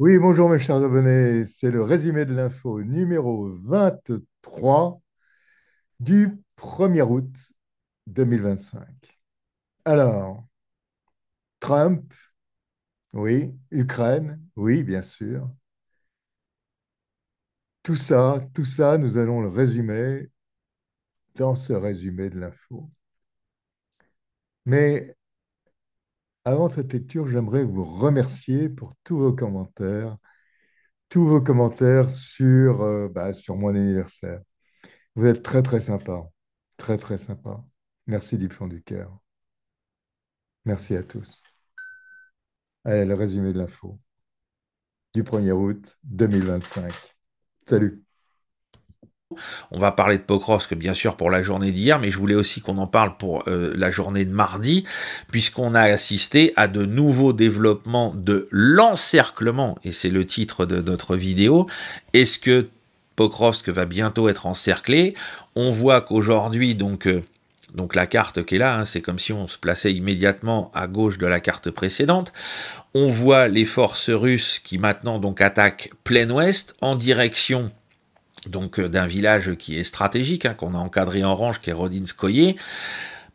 Oui, bonjour mes chers abonnés, c'est le résumé de l'info numéro 23 du 1er août 2025. Alors, Trump, oui, Ukraine, oui, bien sûr. Tout ça, nous allons le résumer dans ce résumé de l'info. Mais avant cette lecture, j'aimerais vous remercier pour tous vos commentaires sur mon anniversaire. Vous êtes très, très sympa. Très, très sympa. Merci du fond du cœur. Merci à tous. Allez, le résumé de l'info du 1er août 2025. Salut. On va parler de Pokrovsk, bien sûr, pour la journée d'hier, mais je voulais aussi qu'on en parle pour la journée de mardi, puisqu'on a assisté à de nouveaux développements de l'encerclement, et c'est le titre de notre vidéo. Est-ce que Pokrovsk va bientôt être encerclé? On voit qu'aujourd'hui, donc la carte qui est là, hein, c'est comme si on se plaçait immédiatement à gauche de la carte précédente. On voit les forces russes qui maintenant donc attaquent plein ouest en direction donc d'un village qui est stratégique, hein, qu'on a encadré en orange, qui est Rodinskoye,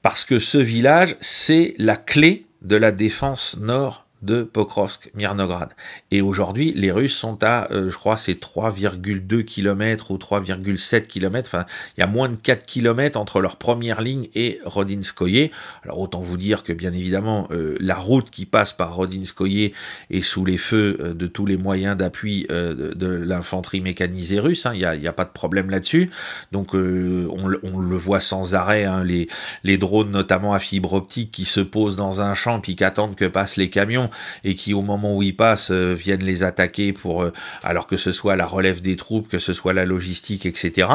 parce que ce village, c'est la clé de la défense nord de Pokrovsk, Mirnograd. Et aujourd'hui, les Russes sont à, je crois, c'est 3,2 km ou 3,7 km. Enfin, il y a moins de 4 km entre leur première ligne et Rodinskoye. Alors, autant vous dire que, bien évidemment, la route qui passe par Rodinskoye est sous les feux de tous les moyens d'appui de l'infanterie mécanisée russe. Hein. Il y a pas de problème là-dessus. Donc, on le voit sans arrêt, hein, les drones notamment à fibre optique qui se posent dans un champ puis qui attendent que passent les camions et qui au moment où ils passent viennent les attaquer pour alors que ce soit la relève des troupes, que ce soit la logistique, etc.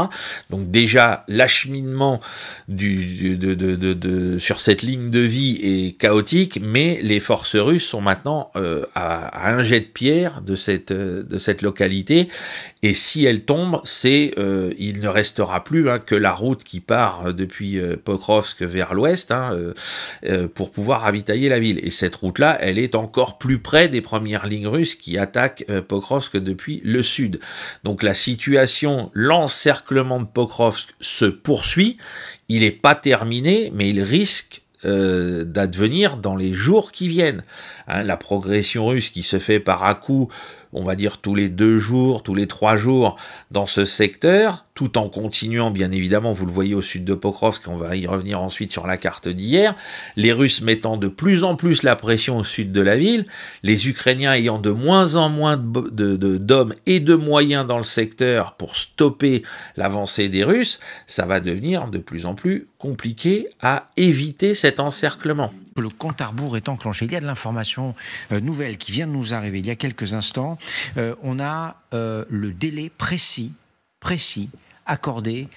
Donc déjà l'acheminement sur cette ligne de vie est chaotique, mais les forces russes sont maintenant à un jet de pierre de cette localité, et si elle tombe, il ne restera plus hein, que la route qui part depuis Pokrovsk vers l'ouest hein, pour pouvoir ravitailler la ville. Et cette route-là, elle est encore plus près des premières lignes russes qui attaquent Pokrovsk depuis le sud. Donc la situation, l'encerclement de Pokrovsk se poursuit. Il n'est pas terminé, mais il risque d'advenir dans les jours qui viennent. Hein, la progression russe qui se fait par à-coups, on va dire tous les 2 jours, tous les 3 jours dans ce secteur, tout en continuant, bien évidemment, vous le voyez au sud de Pokrovsk, on va y revenir ensuite sur la carte d'hier, les Russes mettant de plus en plus la pression au sud de la ville, les Ukrainiens ayant de moins en moins d'hommes et de moyens dans le secteur pour stopper l'avancée des Russes, ça va devenir de plus en plus compliqué à éviter cet encerclement. Le compte à rebours est enclenché. Il y a de l'information nouvelle qui vient de nous arriver il y a quelques instants. On a le délai précis accordé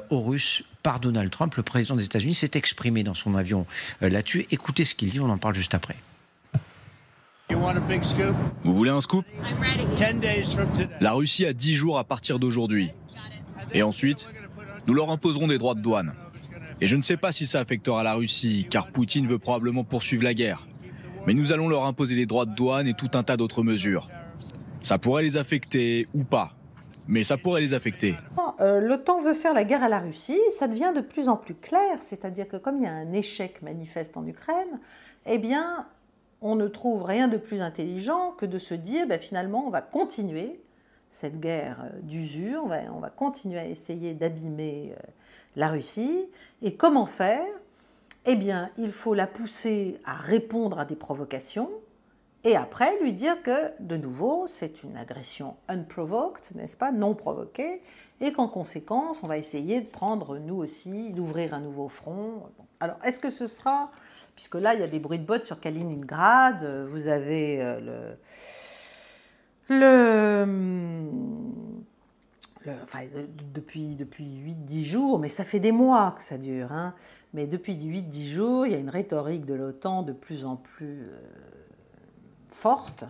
aux Russes par Donald Trump. Le président des États-Unis s'est exprimé dans son avion là-dessus. Écoutez ce qu'il dit, on en parle juste après. Vous voulez un scoop? La Russie a 10 jours à partir d'aujourd'hui. Et ensuite, nous leur imposerons des droits de douane. Et je ne sais pas si ça affectera la Russie, car Poutine veut probablement poursuivre la guerre. Mais nous allons leur imposer des droits de douane et tout un tas d'autres mesures. Ça pourrait les affecter ou pas, mais ça pourrait les affecter. L'OTAN veut faire la guerre à la Russie, ça devient de plus en plus clair, c'est-à-dire que comme il y a un échec manifeste en Ukraine, eh bien, on ne trouve rien de plus intelligent que de se dire, finalement, on va continuer cette guerre d'usure, on va continuer à essayer d'abîmer la Russie. Et comment faire? Eh bien, il faut la pousser à répondre à des provocations, et après lui dire que, de nouveau, c'est une agression unprovoked, n'est-ce pas, non provoquée, et qu'en conséquence, on va essayer de prendre, nous aussi, d'ouvrir un nouveau front. Bon. Alors, est-ce que ce sera, puisque là, il y a des bruits de bottes sur Kaliningrad, vous avez enfin, depuis 8-10 jours, mais ça fait des mois que ça dure, hein, mais depuis 8-10 jours, il y a une rhétorique de l'OTAN de plus en plus forte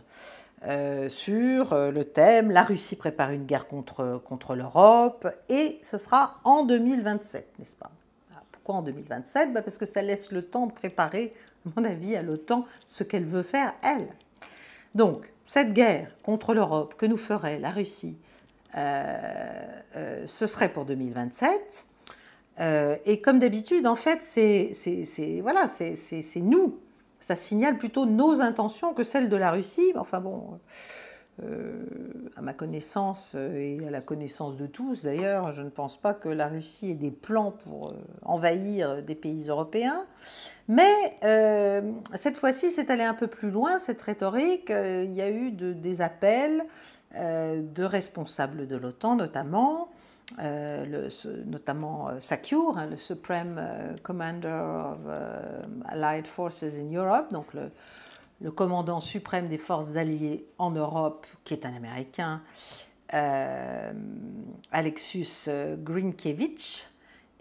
sur le thème « La Russie prépare une guerre contre l'Europe » et ce sera en 2027, n'est-ce pas? Pourquoi en 2027? Parce que ça laisse le temps de préparer, à mon avis, à l'OTAN ce qu'elle veut faire, elle. Donc, cette guerre contre l'Europe que nous ferait la Russie, ce serait pour 2027. Et comme d'habitude, en fait, c'est nous. Ça signale plutôt nos intentions que celles de la Russie. Enfin bon, à ma connaissance et à la connaissance de tous, d'ailleurs, je ne pense pas que la Russie ait des plans pour envahir des pays européens. Mais cette fois-ci, c'est allé un peu plus loin, cette rhétorique. Il y a eu des appels de responsables de l'OTAN, notamment, SACEUR, le Supreme Commander of Allied Forces in Europe, donc le commandant suprême des forces alliées en Europe, qui est un Américain, Alexus Grynkevich,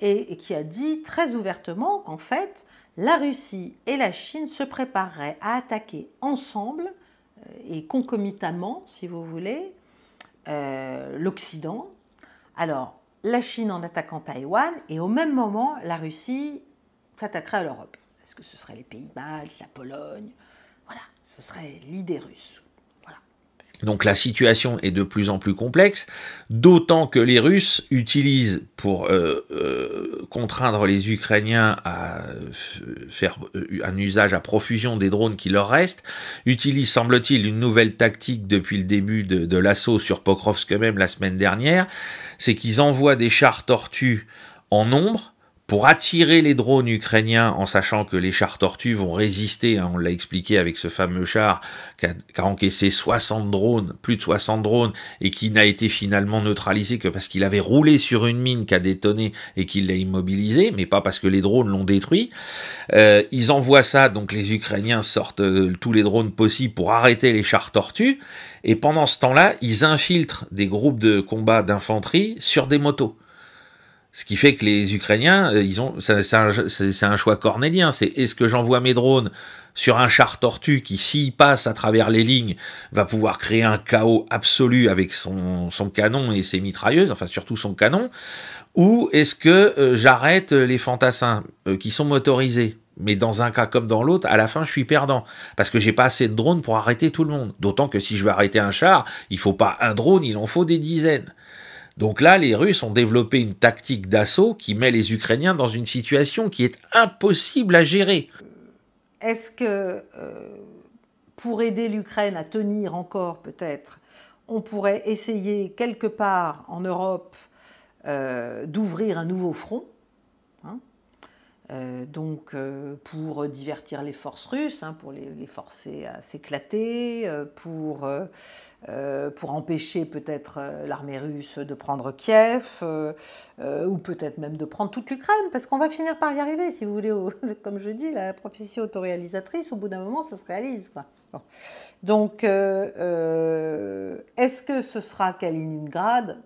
et qui a dit très ouvertement qu'en fait, la Russie et la Chine se prépareraient à attaquer ensemble et concomitamment, si vous voulez, l'Occident. Alors, la Chine en attaquant Taïwan, et au même moment, la Russie s'attaquerait à l'Europe. Est-ce que ce serait les pays baltes, la Pologne? Voilà, ce serait l'idée russe. Voilà. Donc la situation est de plus en plus complexe, d'autant que les Russes utilisent, pour contraindre les Ukrainiens à faire un usage à profusion des drones qui leur restent, utilisent, semble-t-il, une nouvelle tactique depuis le début de l'assaut sur Pokrovsk même la semaine dernière, c'est qu'ils envoient des chars tortues en nombre, pour attirer les drones ukrainiens, en sachant que les chars tortues vont résister, hein, on l'a expliqué avec ce fameux char qui a encaissé 60 drones, plus de 60 drones, et qui n'a été finalement neutralisé que parce qu'il avait roulé sur une mine qui a détonné et qui l'a immobilisé, mais pas parce que les drones l'ont détruit. Ils envoient ça, donc les Ukrainiens sortent tous les drones possibles pour arrêter les chars tortues, et pendant ce temps-là, ils infiltrent des groupes de combat d'infanterie sur des motos. Ce qui fait que les Ukrainiens, c'est un choix cornélien. C'est est-ce que j'envoie mes drones sur un char tortue qui, s'il passe à travers les lignes, va pouvoir créer un chaos absolu avec son canon et ses mitrailleuses, enfin surtout son canon, ou est-ce que j'arrête les fantassins qui sont motorisés? Mais dans un cas comme dans l'autre, à la fin, je suis perdant. Parce que j'ai pas assez de drones pour arrêter tout le monde. D'autant que si je veux arrêter un char, il faut pas un drone, il en faut des dizaines. Donc là, les Russes ont développé une tactique d'assaut qui met les Ukrainiens dans une situation qui est impossible à gérer. Est-ce que, pour aider l'Ukraine à tenir encore peut-être, on pourrait essayer quelque part en Europe d'ouvrir un nouveau front, hein, pour divertir les forces russes, hein, pour les forcer à s'éclater, pour empêcher peut-être l'armée russe de prendre Kiev, ou peut-être même de prendre toute l'Ukraine, parce qu'on va finir par y arriver, si vous voulez. Comme je dis, la prophétie autoréalisatrice, au bout d'un moment, ça se réalise, quoi. Bon. Donc, est-ce que ce sera Kaliningrad?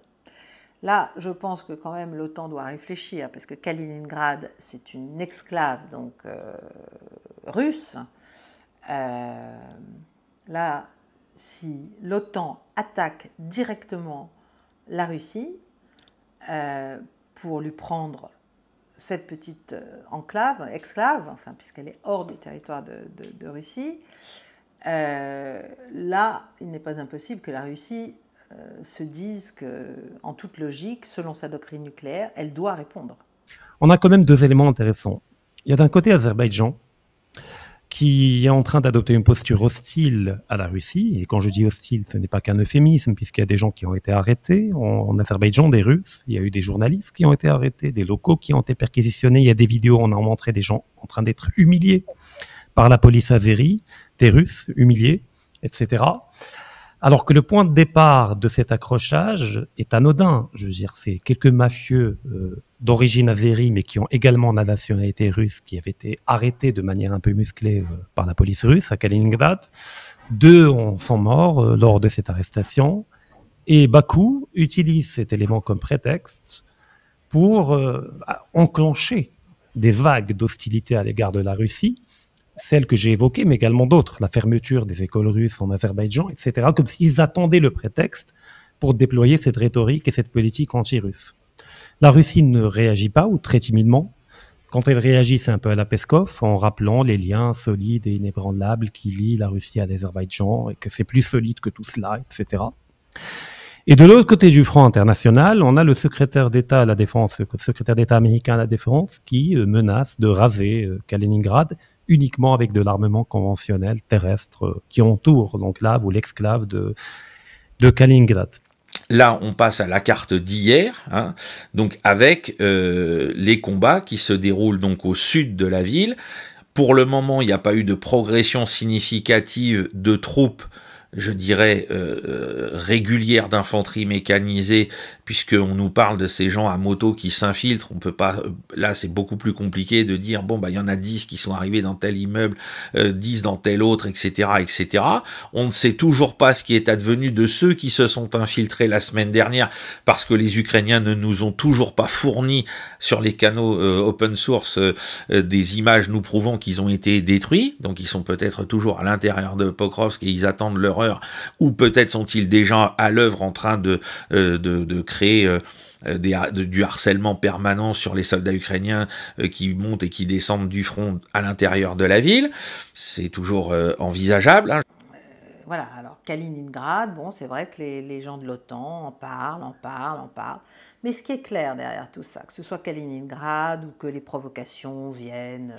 Là, je pense que quand même l'OTAN doit réfléchir, parce que Kaliningrad, c'est une exclave donc russe. Là, si l'OTAN attaque directement la Russie pour lui prendre cette petite exclave, enfin, puisqu'elle est hors du territoire de Russie, là, il n'est pas impossible que la Russie se dise qu'en toute logique, selon sa doctrine nucléaire, elle doit répondre. On a quand même deux éléments intéressants. Il y a d'un côté Azerbaïdjan, qui est en train d'adopter une posture hostile à la Russie. Et quand je dis hostile, ce n'est pas qu'un euphémisme, puisqu'il y a des gens qui ont été arrêtés en Azerbaïdjan, des Russes. Il y a eu des journalistes qui ont été arrêtés, des locaux qui ont été perquisitionnés. Il y a des vidéos, on a montré des gens en train d'être humiliés par la police azérie, des Russes humiliés, etc. Alors que le point de départ de cet accrochage est anodin. Je veux dire, c'est quelques mafieux d'origine azérie, mais qui ont également la nationalité russe, qui avaient été arrêtés de manière un peu musclée par la police russe à Kaliningrad. 2 sont morts lors de cette arrestation. Et Bakou utilise cet élément comme prétexte pour enclencher des vagues d'hostilité à l'égard de la Russie, celles que j'ai évoquées, mais également d'autres, la fermeture des écoles russes en Azerbaïdjan, etc., comme s'ils attendaient le prétexte pour déployer cette rhétorique et cette politique anti-russe. La Russie ne réagit pas, ou très timidement. quand elle réagisse un peu à la Peskov en rappelant les liens solides et inébranlables qui lient la Russie à l'Azerbaïdjan et que c'est plus solide que tout cela, etc. Et de l'autre côté du front international, on a le secrétaire d'État à la Défense, le secrétaire d'État américain à la Défense qui menace de raser Kaliningrad uniquement avec de l'armement conventionnel terrestre qui entoure l'enclave ou l'exclave de Kaliningrad. Là, on passe à la carte d'hier, hein, donc avec les combats qui se déroulent donc au sud de la ville. Pour le moment, il n'y a pas eu de progression significative de troupes, je dirais, régulières d'infanterie mécanisée, puisqu'on nous parle de ces gens à moto qui s'infiltrent. On peut pas, là, c'est beaucoup plus compliqué de dire, bon, bah, il y en a 10 qui sont arrivés dans tel immeuble, 10 dans tel autre, etc., etc. On ne sait toujours pas ce qui est advenu de ceux qui se sont infiltrés la semaine dernière, parce que les Ukrainiens ne nous ont toujours pas fourni sur les canaux open source des images nous prouvant qu'ils ont été détruits. Donc, ils sont peut-être toujours à l'intérieur de Pokrovsk et ils attendent leur heure, ou peut-être sont-ils déjà à l'œuvre en train de créer du harcèlement permanent sur les soldats ukrainiens qui montent et qui descendent du front à l'intérieur de la ville. C'est toujours envisageable, hein. Voilà, alors Kaliningrad, bon, c'est vrai que les gens de l'OTAN en parlent. Mais ce qui est clair derrière tout ça, que ce soit Kaliningrad ou que les provocations viennent,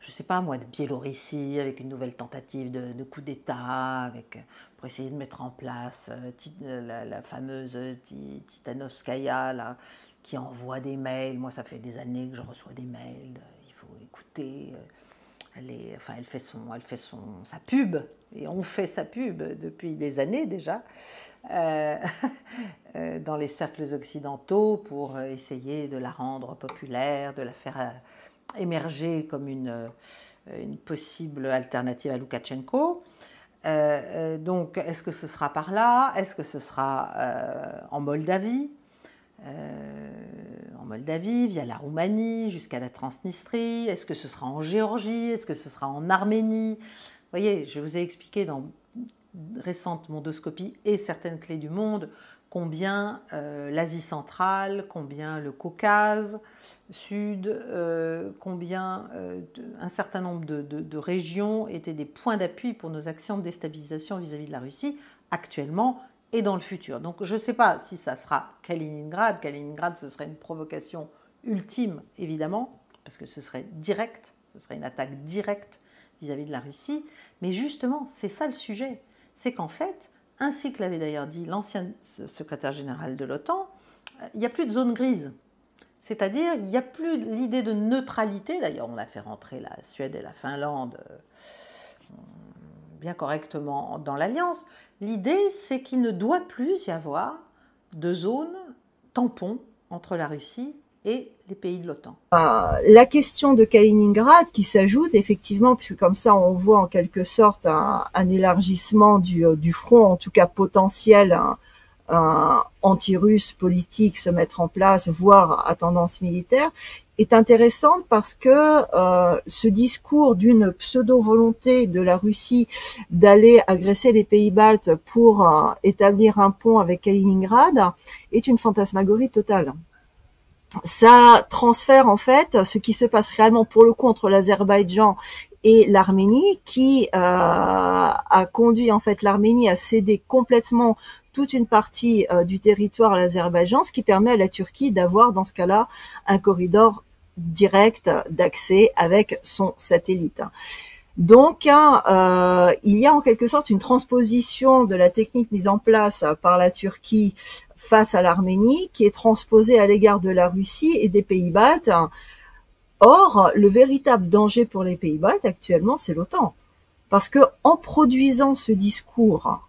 je ne sais pas moi, de Biélorussie, avec une nouvelle tentative de coup d'État, pour essayer de mettre en place la fameuse Titanovskaya, là, qui envoie des mails. Moi, ça fait des années que je reçois des mails, il faut écouter. Elle fait sa pub, et on fait sa pub depuis des années déjà, dans les cercles occidentaux pour essayer de la rendre populaire, de la faire émerger comme une possible alternative à Loukachenko. Donc, est-ce que ce sera par là? Est-ce que ce sera en Moldavie? Via la Roumanie, jusqu'à la Transnistrie? Est-ce que ce sera en Géorgie? Est-ce que ce sera en Arménie? Vous voyez, je vous ai expliqué dans récente mondoscopie et certaines clés du monde combien l'Asie centrale, combien le Caucase Sud, combien un certain nombre de régions étaient des points d'appui pour nos actions de déstabilisation vis-à-vis de la Russie, actuellement et dans le futur. Donc je ne sais pas si ça sera Kaliningrad. Kaliningrad, ce serait une provocation ultime, évidemment, parce que ce serait direct, ce serait une attaque directe vis-à-vis de la Russie. Mais justement, c'est ça le sujet. C'est qu'en fait, ainsi que l'avait d'ailleurs dit l'ancien secrétaire général de l'OTAN, il n'y a plus de zone grise. C'est-à-dire, il n'y a plus l'idée de neutralité. D'ailleurs, on a fait rentrer la Suède et la Finlande bien correctement dans l'Alliance. L'idée, c'est qu'il ne doit plus y avoir de zone tampon entre la Russie et les pays de l'OTAN. La question de Kaliningrad qui s'ajoute effectivement, puisque comme ça on voit en quelque sorte un élargissement du front, en tout cas potentiel, un anti-russe politique se mettre en place, voire à tendance militaire, est intéressante parce que ce discours d'une pseudo-volonté de la Russie d'aller agresser les pays baltes pour établir un pont avec Kaliningrad est une fantasmagorie totale. Ça transfère en fait ce qui se passe réellement pour le coup entre l'Azerbaïdjan et l'Arménie, qui a conduit en fait l'Arménie à céder complètement toute une partie du territoire à l'Azerbaïdjan, ce qui permet à la Turquie d'avoir dans ce cas-là un corridor direct d'accès avec son satellite. Donc, il y a en quelque sorte une transposition de la technique mise en place par la Turquie face à l'Arménie, qui est transposée à l'égard de la Russie et des pays baltes. Or, le véritable danger pour les pays baltes actuellement, c'est l'OTAN. Parce que en produisant ce discours,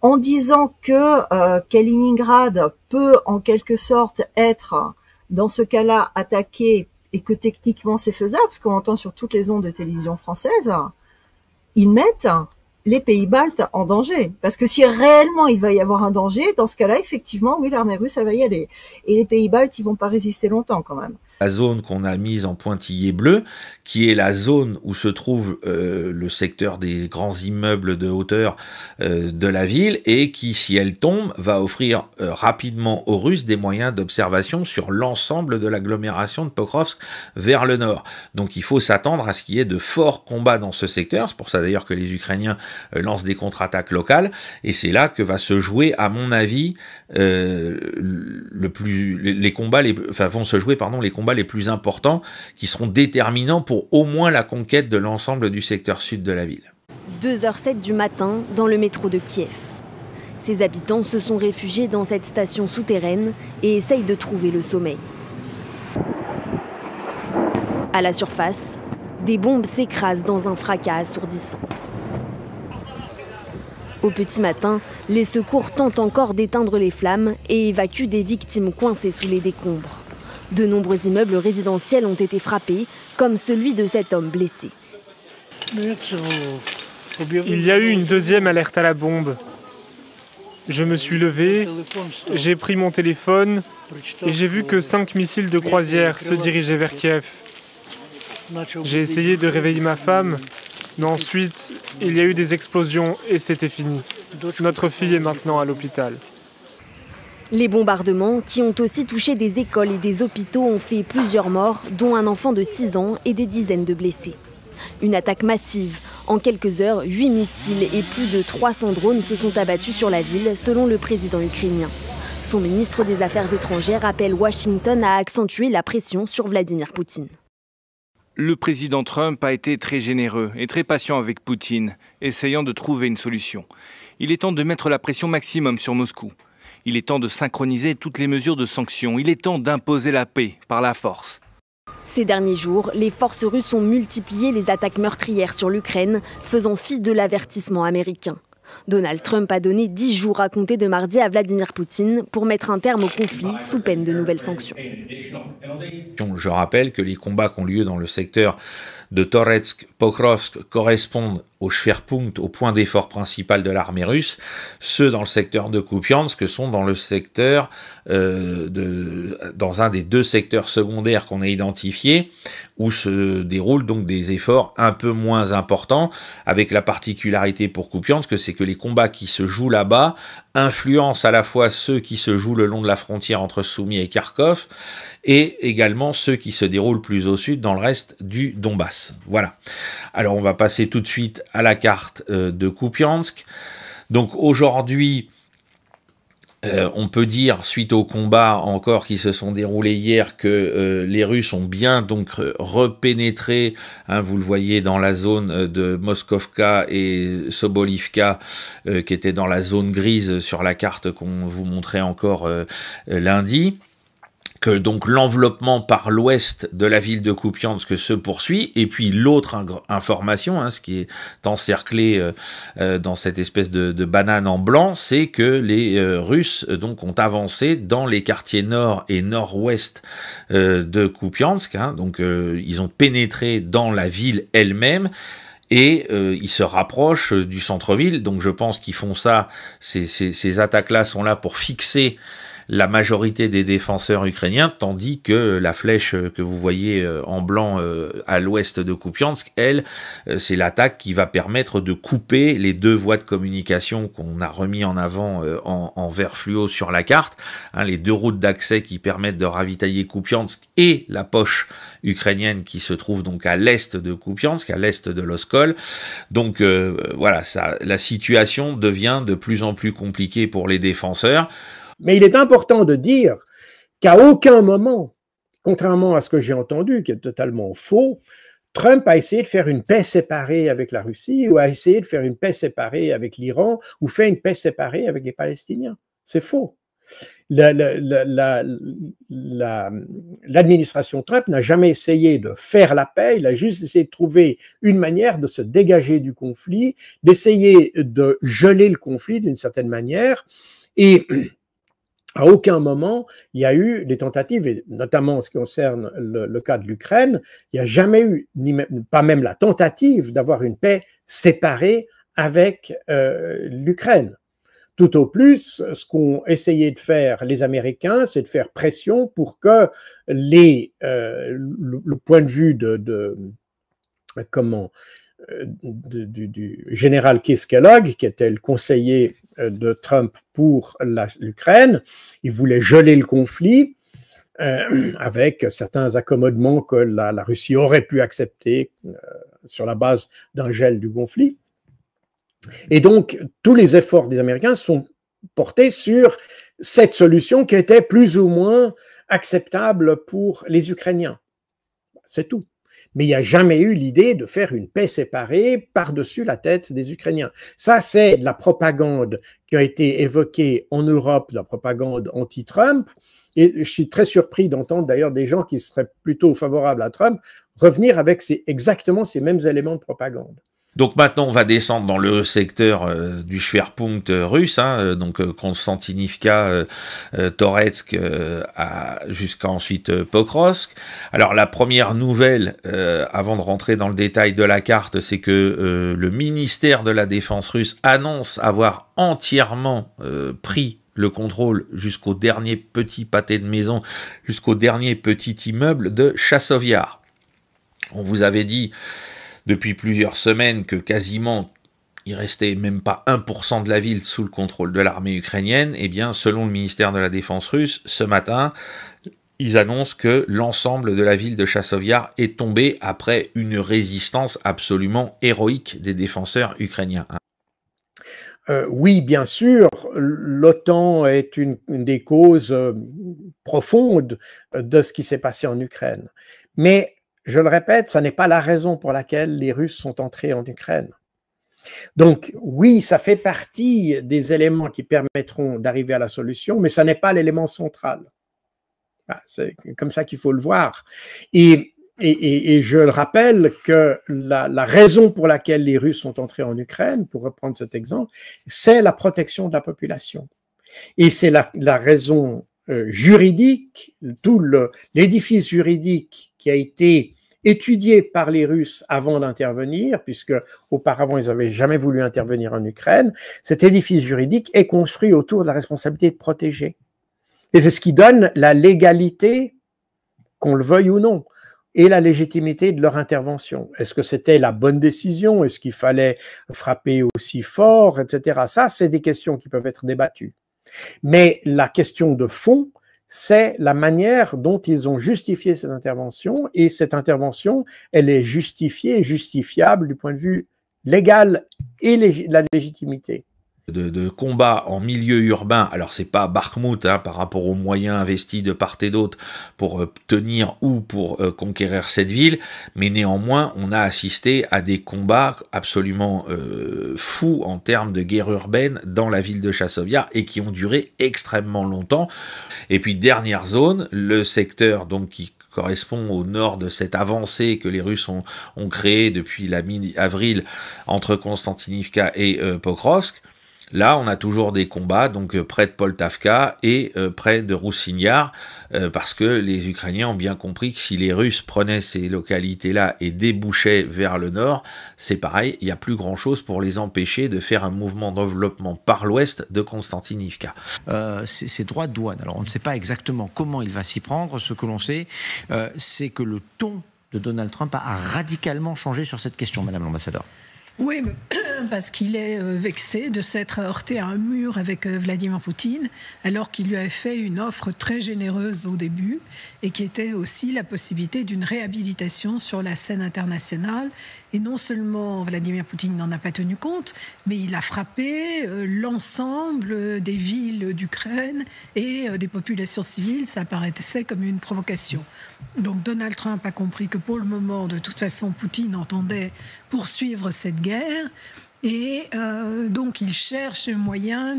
en disant que Kaliningrad peut en quelque sorte être, dans ce cas-là, attaqué et que techniquement c'est faisable, parce qu'on entend sur toutes les ondes de télévision françaises, ils mettent les pays baltes en danger. Parce que si réellement il va y avoir un danger, dans ce cas-là, effectivement, oui, l'armée russe, elle va y aller. Et les pays baltes, ils vont pas résister longtemps quand même. la zone qu'on a mise en pointillé bleu, qui est la zone où se trouve le secteur des grands immeubles de hauteur de la ville, et qui, si elle tombe, va offrir rapidement aux Russes des moyens d'observation sur l'ensemble de l'agglomération de Pokrovsk vers le nord. Donc il faut s'attendre à ce qu'il y ait de forts combats dans ce secteur. C'est pour ça d'ailleurs que les Ukrainiens lancent des contre-attaques locales, et c'est là que va se jouer, à mon avis, les combats les plus importants, qui seront déterminants pour au moins la conquête de l'ensemble du secteur sud de la ville. 2h07 du matin dans le métro de Kiev. Ses habitants se sont réfugiés dans cette station souterraine et essayent de trouver le sommeil. À la surface, des bombes s'écrasent dans un fracas assourdissant. Au petit matin, les secours tentent encore d'éteindre les flammes et évacuent des victimes coincées sous les décombres. De nombreux immeubles résidentiels ont été frappés, comme celui de cet homme blessé. Il y a eu une deuxième alerte à la bombe. Je me suis levé, j'ai pris mon téléphone et j'ai vu que 5 missiles de croisière se dirigeaient vers Kiev. J'ai essayé de réveiller ma femme, mais ensuite, il y a eu des explosions et c'était fini. Notre fille est maintenant à l'hôpital. Les bombardements, qui ont aussi touché des écoles et des hôpitaux, ont fait plusieurs morts, dont un enfant de 6 ans et des dizaines de blessés. Une attaque massive. En quelques heures, 8 missiles et plus de 300 drones se sont abattus sur la ville, selon le président ukrainien. Son ministre des Affaires étrangères appelle Washington à accentuer la pression sur Vladimir Poutine. Le président Trump a été très généreux et très patient avec Poutine, essayant de trouver une solution. Il est temps de mettre la pression maximum sur Moscou. Il est temps de synchroniser toutes les mesures de sanctions. Il est temps d'imposer la paix par la force. Ces derniers jours, les forces russes ont multiplié les attaques meurtrières sur l'Ukraine, faisant fi de l'avertissement américain. Donald Trump a donné 10 jours à compter de mardi à Vladimir Poutine pour mettre un terme au conflit sous peine de nouvelles sanctions. Je rappelle que les combats qui ont lieu dans le secteur de Toretsk, Pokrovsk correspondent au Schwerpunkt, au point d'effort principal de l'armée russe. Ceux dans le secteur de Kupiansk sont dans le secteur, dans un des 2 secteurs secondaires qu'on a identifiés, où se déroulent donc des efforts un peu moins importants, avec la particularité pour Kupiansk, c'est que les combats qui se jouent là-bas influencent à la fois ceux qui se jouent le long de la frontière entre Soumy et Kharkov, et également ceux qui se déroulent plus au sud dans le reste du Donbass. Voilà. Alors on va passer tout de suite à la carte de Kupiansk. Donc aujourd'hui, on peut dire, suite aux combats encore qui se sont déroulés hier, que les Russes ont bien donc repénétré, vous le voyez, dans la zone de Moskovka et Sobolivka, qui était dans la zone grise sur la carte qu'on vous montrait encore lundi. Que donc l'enveloppement par l'ouest de la ville de Kupiansk se poursuit, et puis l'autre information, ce qui est encerclé dans cette espèce de banane en blanc, c'est que les Russes donc ont avancé dans les quartiers nord et nord-ouest de Kupiansk, donc ils ont pénétré dans la ville elle-même. Et ils se rapprochent du centre-ville, donc je pense qu'ils font ça, ces attaques-là sont là pour fixer la majorité des défenseurs ukrainiens, tandis que la flèche que vous voyez en blanc à l'ouest de Kupiansk, elle, c'est l'attaque qui va permettre de couper les 2 voies de communication qu'on a remis en avant en vert fluo sur la carte, les 2 routes d'accès qui permettent de ravitailler Kupiansk et la poche ukrainienne qui se trouve donc à l'est de Kupiansk, à l'est de l'Oskol. Donc voilà, la situation devient de plus en plus compliquée pour les défenseurs. Mais il est important de dire qu'à aucun moment, contrairement à ce que j'ai entendu, qui est totalement faux, Trump a essayé de faire une paix séparée avec la Russie, ou a essayé de faire une paix séparée avec l'Iran, ou fait une paix séparée avec les Palestiniens. C'est faux. L'administration Trump n'a jamais essayé de faire la paix, il a juste essayé de trouver une manière de se dégager du conflit, d'essayer de geler le conflit d'une certaine manière, et à aucun moment, il y a eu des tentatives, et notamment en ce qui concerne le cas de l'Ukraine, il n'y a jamais eu, pas même la tentative d'avoir une paix séparée avec l'Ukraine. Tout au plus, ce qu'ont essayé de faire les Américains, c'est de faire pression pour que le point de vue du général Keith Kellogg, qui était le conseiller de Trump pour l'Ukraine, il voulait geler le conflit avec certains accommodements que la Russie aurait pu accepter sur la base d'un gel du conflit. Et donc, tous les efforts des Américains sont portés sur cette solution qui était plus ou moins acceptable pour les Ukrainiens. C'est tout. Mais il n'y a jamais eu l'idée de faire une paix séparée par-dessus la tête des Ukrainiens. Ça, c'est de la propagande qui a été évoquée en Europe, de la propagande anti-Trump. Et je suis très surpris d'entendre d'ailleurs des gens qui seraient plutôt favorables à Trump revenir avec exactement ces mêmes éléments de propagande. Donc maintenant, on va descendre dans le secteur du Schwerpunkt russe, hein, donc Konstantinivka, Toretsk, jusqu'à ensuite Pokrovsk. Alors la première nouvelle, avant de rentrer dans le détail de la carte, c'est que le ministère de la Défense russe annonce avoir entièrement pris le contrôle jusqu'au dernier petit pâté de maison, jusqu'au dernier petit immeuble de Chasov-Yar. On vous avait dit depuis plusieurs semaines que quasiment il restait même pas 1% de la ville sous le contrôle de l'armée ukrainienne. Eh bien, selon le ministère de la Défense russe, ce matin, ils annoncent que l'ensemble de la ville de Chasov-Yar est tombé après une résistance absolument héroïque des défenseurs ukrainiens. Oui, bien sûr, l'OTAN est une des causes profondes de ce qui s'est passé en Ukraine. Mais je le répète, ça n'est pas la raison pour laquelle les Russes sont entrés en Ukraine. Donc oui, ça fait partie des éléments qui permettront d'arriver à la solution, mais ça n'est pas l'élément central. C'est comme ça qu'il faut le voir. Et je le rappelle que la raison pour laquelle les Russes sont entrés en Ukraine, pour reprendre cet exemple, c'est la protection de la population. Et c'est la raison juridique, tout l'édifice juridique qui a été étudié par les Russes avant d'intervenir, puisque auparavant ils n'avaient jamais voulu intervenir en Ukraine, cet édifice juridique est construit autour de la responsabilité de protéger. Et c'est ce qui donne la légalité, qu'on le veuille ou non, et la légitimité de leur intervention. Est-ce que c'était la bonne décision? Est-ce qu'il fallait frapper aussi fort, etc. Ça, c'est des questions qui peuvent être débattues. Mais la question de fond, c'est la manière dont ils ont justifié cette intervention, et cette intervention, elle est justifiée et justifiable du point de vue légal et la légitimité. De combat en milieu urbain, alors c'est pas Bakhmout hein, par rapport aux moyens investis de part et d'autre pour tenir ou pour conquérir cette ville, mais néanmoins on a assisté à des combats absolument fous en termes de guerre urbaine dans la ville de Chasov-Yar et qui ont duré extrêmement longtemps. Et puis dernière zone, le secteur donc qui correspond au nord de cette avancée que les Russes ont créée depuis la mi-avril entre Konstantinivka et Pokrovsk. Là, on a toujours des combats, donc près de Poltavka et près de Roussine-Yar, parce que les Ukrainiens ont bien compris que si les Russes prenaient ces localités-là et débouchaient vers le nord, c'est pareil, il n'y a plus grand-chose pour les empêcher de faire un mouvement de développement par l'ouest de Konstantinivka. Ces droits de douane, alors on ne sait pas exactement comment il va s'y prendre. Ce que l'on sait, c'est que le ton de Donald Trump a radicalement changé sur cette question, Madame l'ambassadeur. Oui, parce qu'il est vexé de s'être heurté à un mur avec Vladimir Poutine, alors qu'il lui avait fait une offre très généreuse au début, et qui était aussi la possibilité d'une réhabilitation sur la scène internationale. Et non seulement Vladimir Poutine n'en a pas tenu compte, mais il a frappé l'ensemble des villes d'Ukraine et des populations civiles. Ça paraissait comme une provocation. Donc Donald Trump a compris que pour le moment, de toute façon, Poutine entendait poursuivre cette guerre. Et donc il cherche un moyen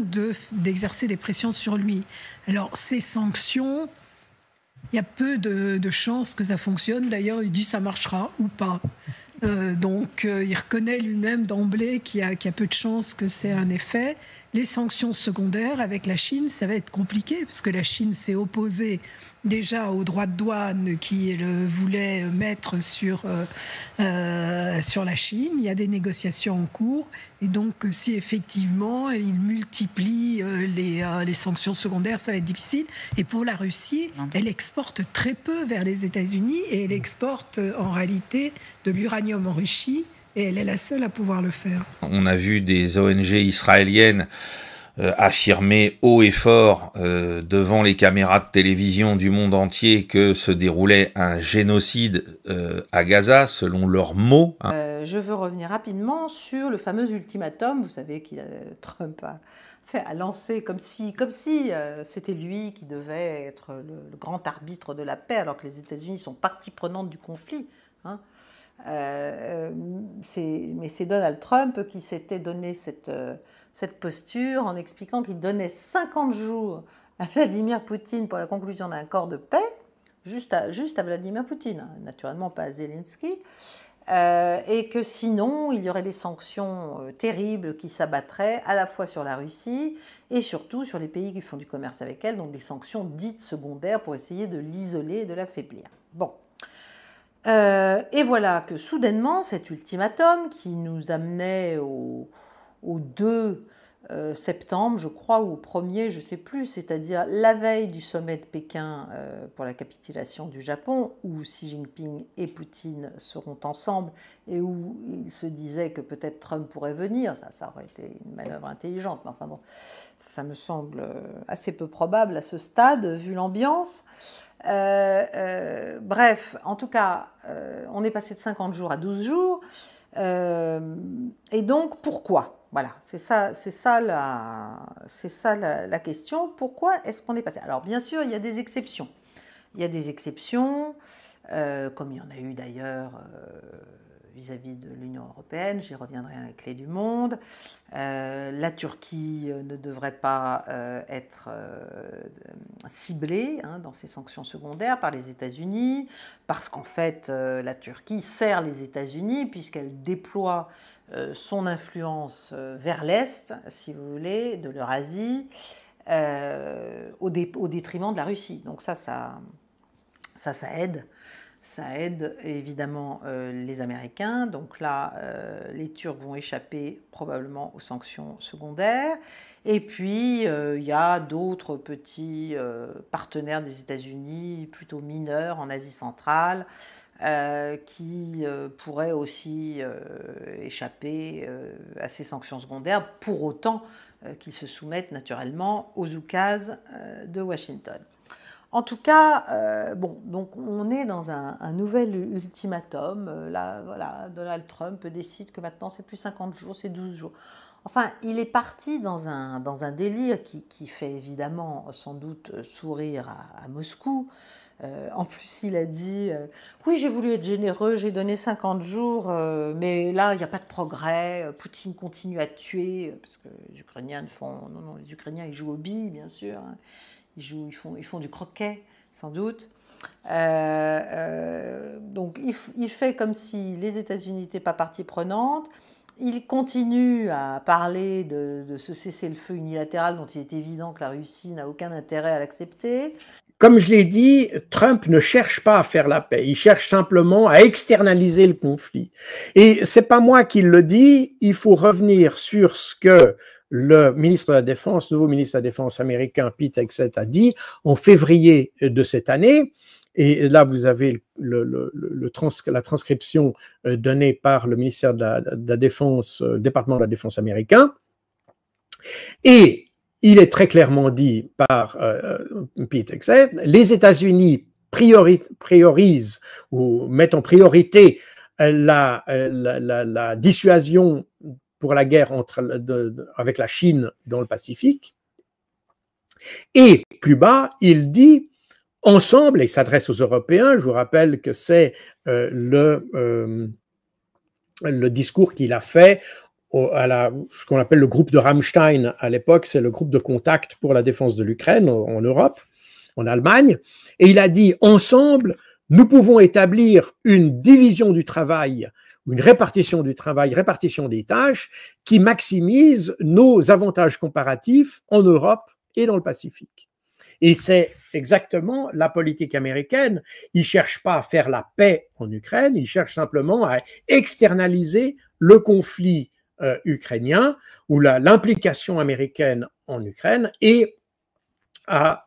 d'exercer des pressions sur lui. Alors ces sanctions, il y a peu de chances que ça fonctionne. D'ailleurs, il dit ça marchera ou pas. Donc il reconnaît lui-même d'emblée qu'il y a peu de chances que c'est un effet. Les sanctions secondaires avec la Chine, ça va être compliqué, parce que la Chine s'est opposée déjà aux droits de douane qu'il voulait mettre sur la Chine. Il y a des négociations en cours. Et donc, si effectivement, il multiplie les sanctions secondaires, ça va être difficile. Et pour la Russie, elle exporte très peu vers les États-Unis et elle exporte en réalité de l'uranium enrichi. Et elle est la seule à pouvoir le faire. On a vu des ONG israéliennes affirmer haut et fort devant les caméras de télévision du monde entier que se déroulait un génocide à Gaza, selon leurs mots. Je veux revenir rapidement sur le fameux ultimatum. Vous savez que Trump a lancé comme si c'était lui qui devait être le grand arbitre de la paix, alors que les États-Unis sont partie prenante du conflit. Hein. Mais c'est Donald Trump qui s'était donné cette posture en expliquant qu'il donnait 50 jours à Vladimir Poutine pour la conclusion d'un accord de paix, juste à Vladimir Poutine, naturellement pas à Zelensky, et que sinon il y aurait des sanctions terribles qui s'abattraient à la fois sur la Russie et surtout sur les pays qui font du commerce avec elle, donc des sanctions dites secondaires pour essayer de l'isoler et de l'affaiblir. Bon. Et voilà que soudainement, cet ultimatum qui nous amenait au 2 septembre, je crois, ou au 1er, je ne sais plus, c'est-à-dire la veille du sommet de Pékin pour la capitulation du Japon, où Xi Jinping et Poutine seront ensemble et où il se disait que peut-être Trump pourrait venir, ça aurait été une manœuvre intelligente, mais enfin bon, ça me semble assez peu probable à ce stade, vu l'ambiance. Bref, en tout cas, on est passé de 50 jours à 12 jours. Et donc, pourquoi ? Voilà, c'est ça la question. Pourquoi est-ce qu'on est passé ? Alors, bien sûr, il y a des exceptions. Il y a des exceptions, comme il y en a eu d'ailleurs vis-à-vis de l'Union européenne. J'y reviendrai à la clé du monde. La Turquie ne devrait pas être ciblée dans ses sanctions secondaires par les États-Unis, parce qu'en fait, la Turquie sert les États-Unis puisqu'elle déploie son influence vers l'Est, si vous voulez, de l'Eurasie, au détriment de la Russie. Donc ça aide. Ça aide évidemment les Américains. Donc là, les Turcs vont échapper probablement aux sanctions secondaires. Et puis, il y a d'autres petits partenaires des États-Unis, plutôt mineurs en Asie centrale, qui pourraient aussi échapper à ces sanctions secondaires, pour autant qu'ils se soumettent naturellement aux oukases de Washington. En tout cas, donc on est dans un nouvel ultimatum. Là, voilà, Donald Trump décide que maintenant c'est plus 50 jours, c'est 12 jours. Enfin, il est parti dans un délire qui fait évidemment sans doute sourire à Moscou. En plus, il a dit oui, j'ai voulu être généreux, j'ai donné 50 jours, mais là, il n'y a pas de progrès. Poutine continue à tuer, parce que les Ukrainiens les Ukrainiens, ils jouent aux billes, bien sûr. Hein. Ils font du croquet, sans doute. Donc, il fait comme si les États-Unis n'étaient pas partie prenante. Il continue à parler de ce cessez-le-feu unilatéral dont il est évident que la Russie n'a aucun intérêt à l'accepter. Comme je l'ai dit, Trump ne cherche pas à faire la paix, il cherche simplement à externaliser le conflit. Et c'est pas moi qui le dis, il faut revenir sur ce que le ministre de la Défense, nouveau ministre de la Défense américain, Pete Hegseth, a dit en février de cette année. Et là, vous avez la transcription donnée par le ministère de la Défense, le département de la Défense américain. Et il est très clairement dit par Pete Hegseth, les États-Unis priorisent ou mettent en priorité la dissuasion pour la guerre avec la Chine dans le Pacifique. Et plus bas, il dit ensemble, et il s'adresse aux Européens, je vous rappelle que c'est le discours qu'il a fait ce qu'on appelle le groupe de Rammstein à l'époque, c'est le groupe de contact pour la défense de l'Ukraine en Europe, en Allemagne, et il a dit ensemble, nous pouvons établir une division du travail ou une répartition du travail, répartition des tâches qui maximise nos avantages comparatifs en Europe et dans le Pacifique. Et c'est exactement la politique américaine. Ils ne cherchent pas à faire la paix en Ukraine, ils cherchent simplement à externaliser le conflit ukrainien ou l'implication américaine en Ukraine et à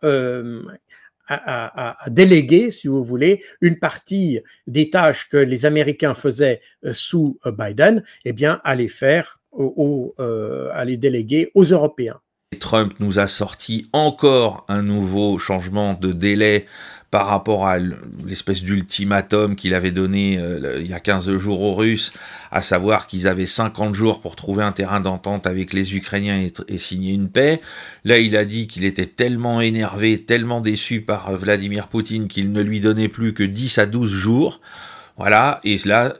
déléguer, si vous voulez, une partie des tâches que les Américains faisaient sous Biden, eh bien, à les faire, à les déléguer aux Européens. Trump nous a sorti encore un nouveau changement de délai par rapport à l'espèce d'ultimatum qu'il avait donné il y a 15 jours aux Russes, à savoir qu'ils avaient 50 jours pour trouver un terrain d'entente avec les Ukrainiens et signer une paix. Là, il a dit qu'il était tellement énervé, tellement déçu par Vladimir Poutine qu'il ne lui donnait plus que 10 à 12 jours. Voilà, et là,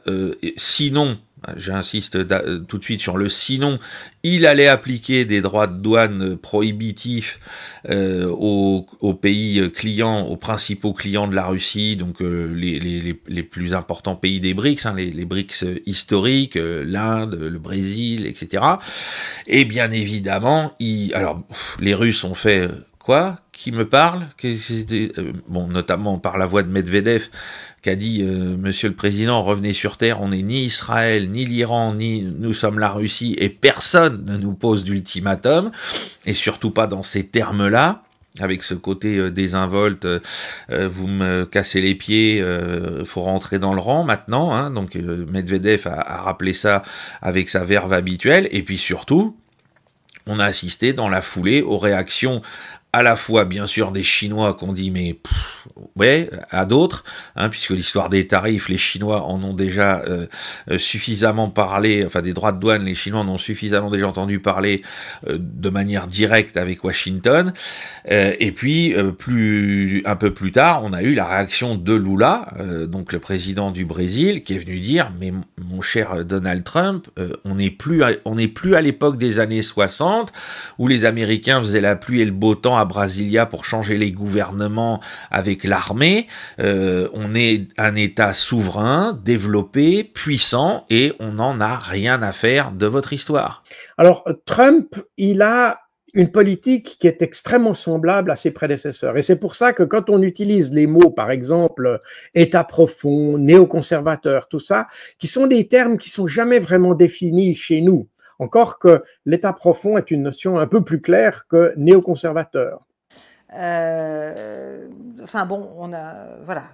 sinon, j'insiste tout de suite sur le sinon, il allait appliquer des droits de douane prohibitifs aux pays clients, aux principaux clients de la Russie, donc les plus importants pays des BRICS, les BRICS historiques, l'Inde, le Brésil, etc. Et bien évidemment, alors les Russes ont fait quoi ? Qui me parle ? Bon, notamment par la voix de Medvedev, qui a dit Monsieur le Président, revenez sur terre, on n'est ni Israël, ni l'Iran, ni nous sommes la Russie, et personne ne nous pose d'ultimatum, et surtout pas dans ces termes-là, avec ce côté désinvolte, vous me cassez les pieds, faut rentrer dans le rang maintenant, hein, donc Medvedev a rappelé ça avec sa verve habituelle, et puis surtout, on a assisté dans la foulée aux réactions à la fois, bien sûr, des Chinois qu'on dit, mais ouais, à d'autres, hein, puisque l'histoire des tarifs, les Chinois en ont déjà suffisamment parlé, enfin des droits de douane, les Chinois en ont suffisamment déjà entendu parler de manière directe avec Washington. Et puis, un peu plus tard, on a eu la réaction de Lula, donc le président du Brésil, qui est venu dire, mais mon cher Donald Trump, on n'est plus à l'époque des années 60, où les Américains faisaient la pluie et le beau temps à Brasilia pour changer les gouvernements avec l'armée. On est un État souverain, développé, puissant, et on n'en a rien à faire de votre histoire. Alors, Trump, il a une politique qui est extrêmement semblable à ses prédécesseurs. Et c'est pour ça que quand on utilise les mots, par exemple, État profond, néoconservateur, tout ça, qui sont des termes qui sont jamais vraiment définis chez nous. Encore que l'État profond est une notion un peu plus claire que néoconservateur. Enfin bon, voilà.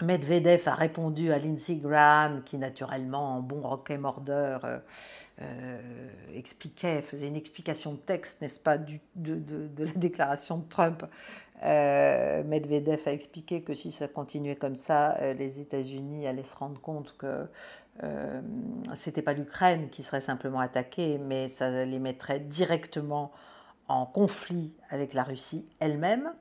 Medvedev a répondu à Lindsey Graham, qui naturellement, en bon roquet-mordeur, faisait une explication de texte, n'est-ce pas, de la déclaration de Trump. Medvedev a expliqué que si ça continuait comme ça, les États-Unis allaient se rendre compte que c'était pas l'Ukraine qui serait simplement attaquée, mais ça les mettrait directement en conflit avec la Russie elle-même.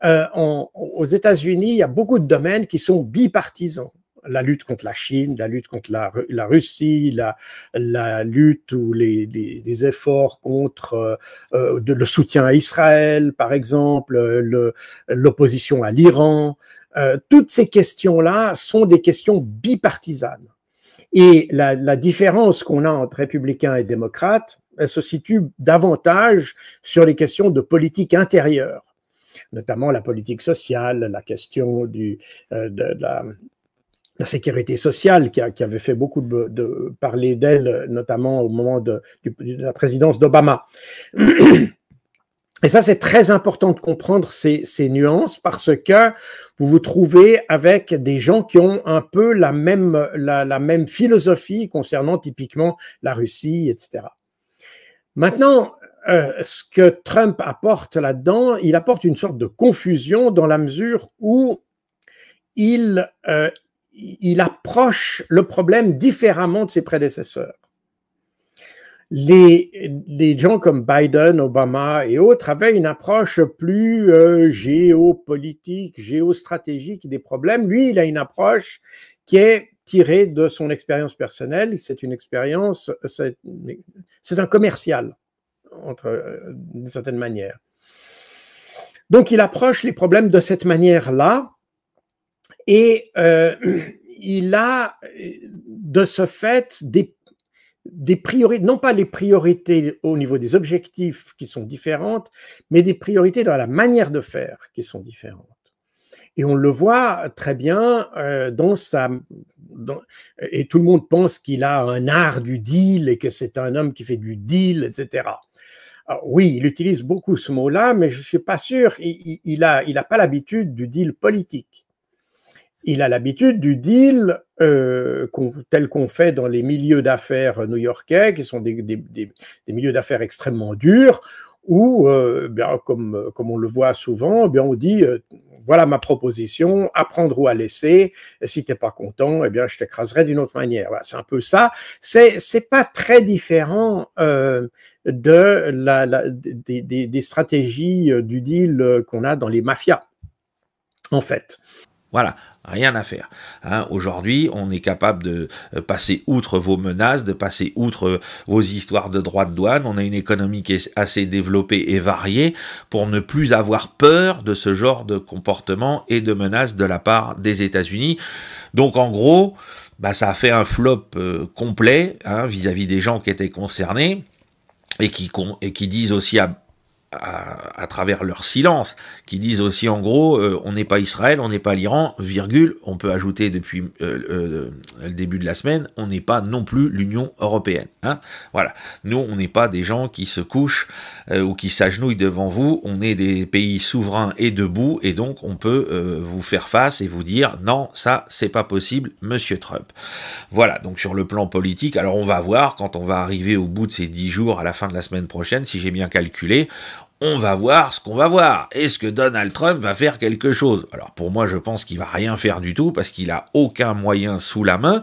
Aux États-Unis, il y a beaucoup de domaines qui sont bipartisans. La lutte contre la Chine, la lutte contre la Russie, la lutte ou les efforts contre le soutien à Israël, par exemple, l'opposition à l'Iran. Toutes ces questions-là sont des questions bipartisanes. Et la différence qu'on a entre républicains et démocrates, elle se situe davantage sur les questions de politique intérieure, notamment la politique sociale, la question de la sécurité sociale qui avait fait beaucoup de parler d'elle, notamment au moment de la présidence d'Obama. Et ça, c'est très important de comprendre ces nuances parce que vous vous trouvez avec des gens qui ont un peu la même philosophie concernant typiquement la Russie, etc. Maintenant, ce que Trump apporte là-dedans, il apporte une sorte de confusion dans la mesure où il approche le problème différemment de ses prédécesseurs. Les gens comme Biden, Obama et autres avaient une approche plus géopolitique, géostratégique des problèmes. Lui, il a une approche qui est tirée de son expérience personnelle. C'est une expérience, c'est un commercial, d'une certaine manière. Donc, il approche les problèmes de cette manière-là et il a de ce fait des priorités, non pas les priorités au niveau des objectifs qui sont différentes, mais des priorités dans la manière de faire qui sont différentes. Et on le voit très bien et tout le monde pense qu'il a un art du deal et que c'est un homme qui fait du deal, etc. Alors, oui, il utilise beaucoup ce mot-là, mais je ne suis pas sûr. Il a pas l'habitude du deal politique. Il a l'habitude du deal tel qu'on fait dans les milieux d'affaires new-yorkais, qui sont des milieux d'affaires extrêmement durs, où, comme on le voit souvent, on dit voilà ma proposition, à prendre ou à laisser. Et si tu n'es pas content, je t'écraserai d'une autre manière. Voilà, c'est un peu ça. C'est pas très différent des stratégies du deal qu'on a dans les mafias, en fait. Voilà, rien à faire. Hein, aujourd'hui, on est capable de passer outre vos menaces, de passer outre vos histoires de droits de douane. On a une économie qui est assez développée et variée pour ne plus avoir peur de ce genre de comportement et de menaces de la part des États-Unis. Donc, en gros, ça a fait un flop complet vis-à-vis des gens qui étaient concernés et qui disent aussi à travers leur silence, qui disent aussi en gros, on n'est pas Israël, on n'est pas l'Iran, virgule, on peut ajouter depuis le début de la semaine, on n'est pas non plus l'Union européenne. Hein, voilà, nous on n'est pas des gens qui se couchent ou qui s'agenouillent devant vous, on est des pays souverains et debout, et donc on peut vous faire face et vous dire non, ça c'est pas possible, Monsieur Trump. Voilà, donc sur le plan politique, alors on va voir quand on va arriver au bout de ces 10 jours à la fin de la semaine prochaine, si j'ai bien calculé. On va voir ce qu'on va voir. Est-ce que Donald Trump va faire quelque chose? Alors pour moi, je pense qu'il va rien faire du tout parce qu'il a aucun moyen sous la main.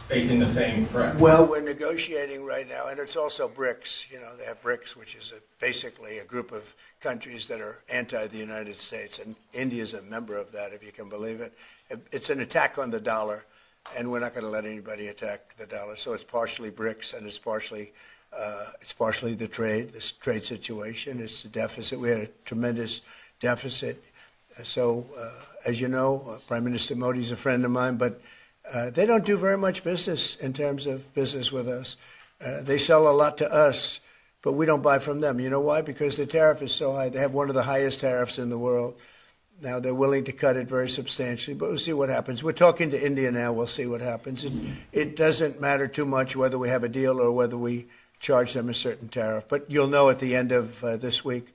Facing the same threat? Well, we're negotiating right now, and it's also BRICS. You know, they have BRICS, which is basically a group of countries that are anti the United States, and India is a member of that, if you can believe it. It's an attack on the dollar, and we're not going to let anybody attack the dollar. So it's partially BRICS, and it's partially the trade, this trade situation. It's the deficit. We had a tremendous deficit. So, as you know, Prime Minister Modi is a friend of mine, but they don't do very much business in terms of business with us. They sell a lot to us, but we don't buy from them. You know why? Because the tariff is so high. They have one of the highest tariffs in the world. Now they're willing to cut it very substantially, but we'll see what happens. We're talking to India now. We'll see what happens. It doesn't matter too much whether we have a deal or whether we charge them a certain tariff. But you'll know at the end of this week.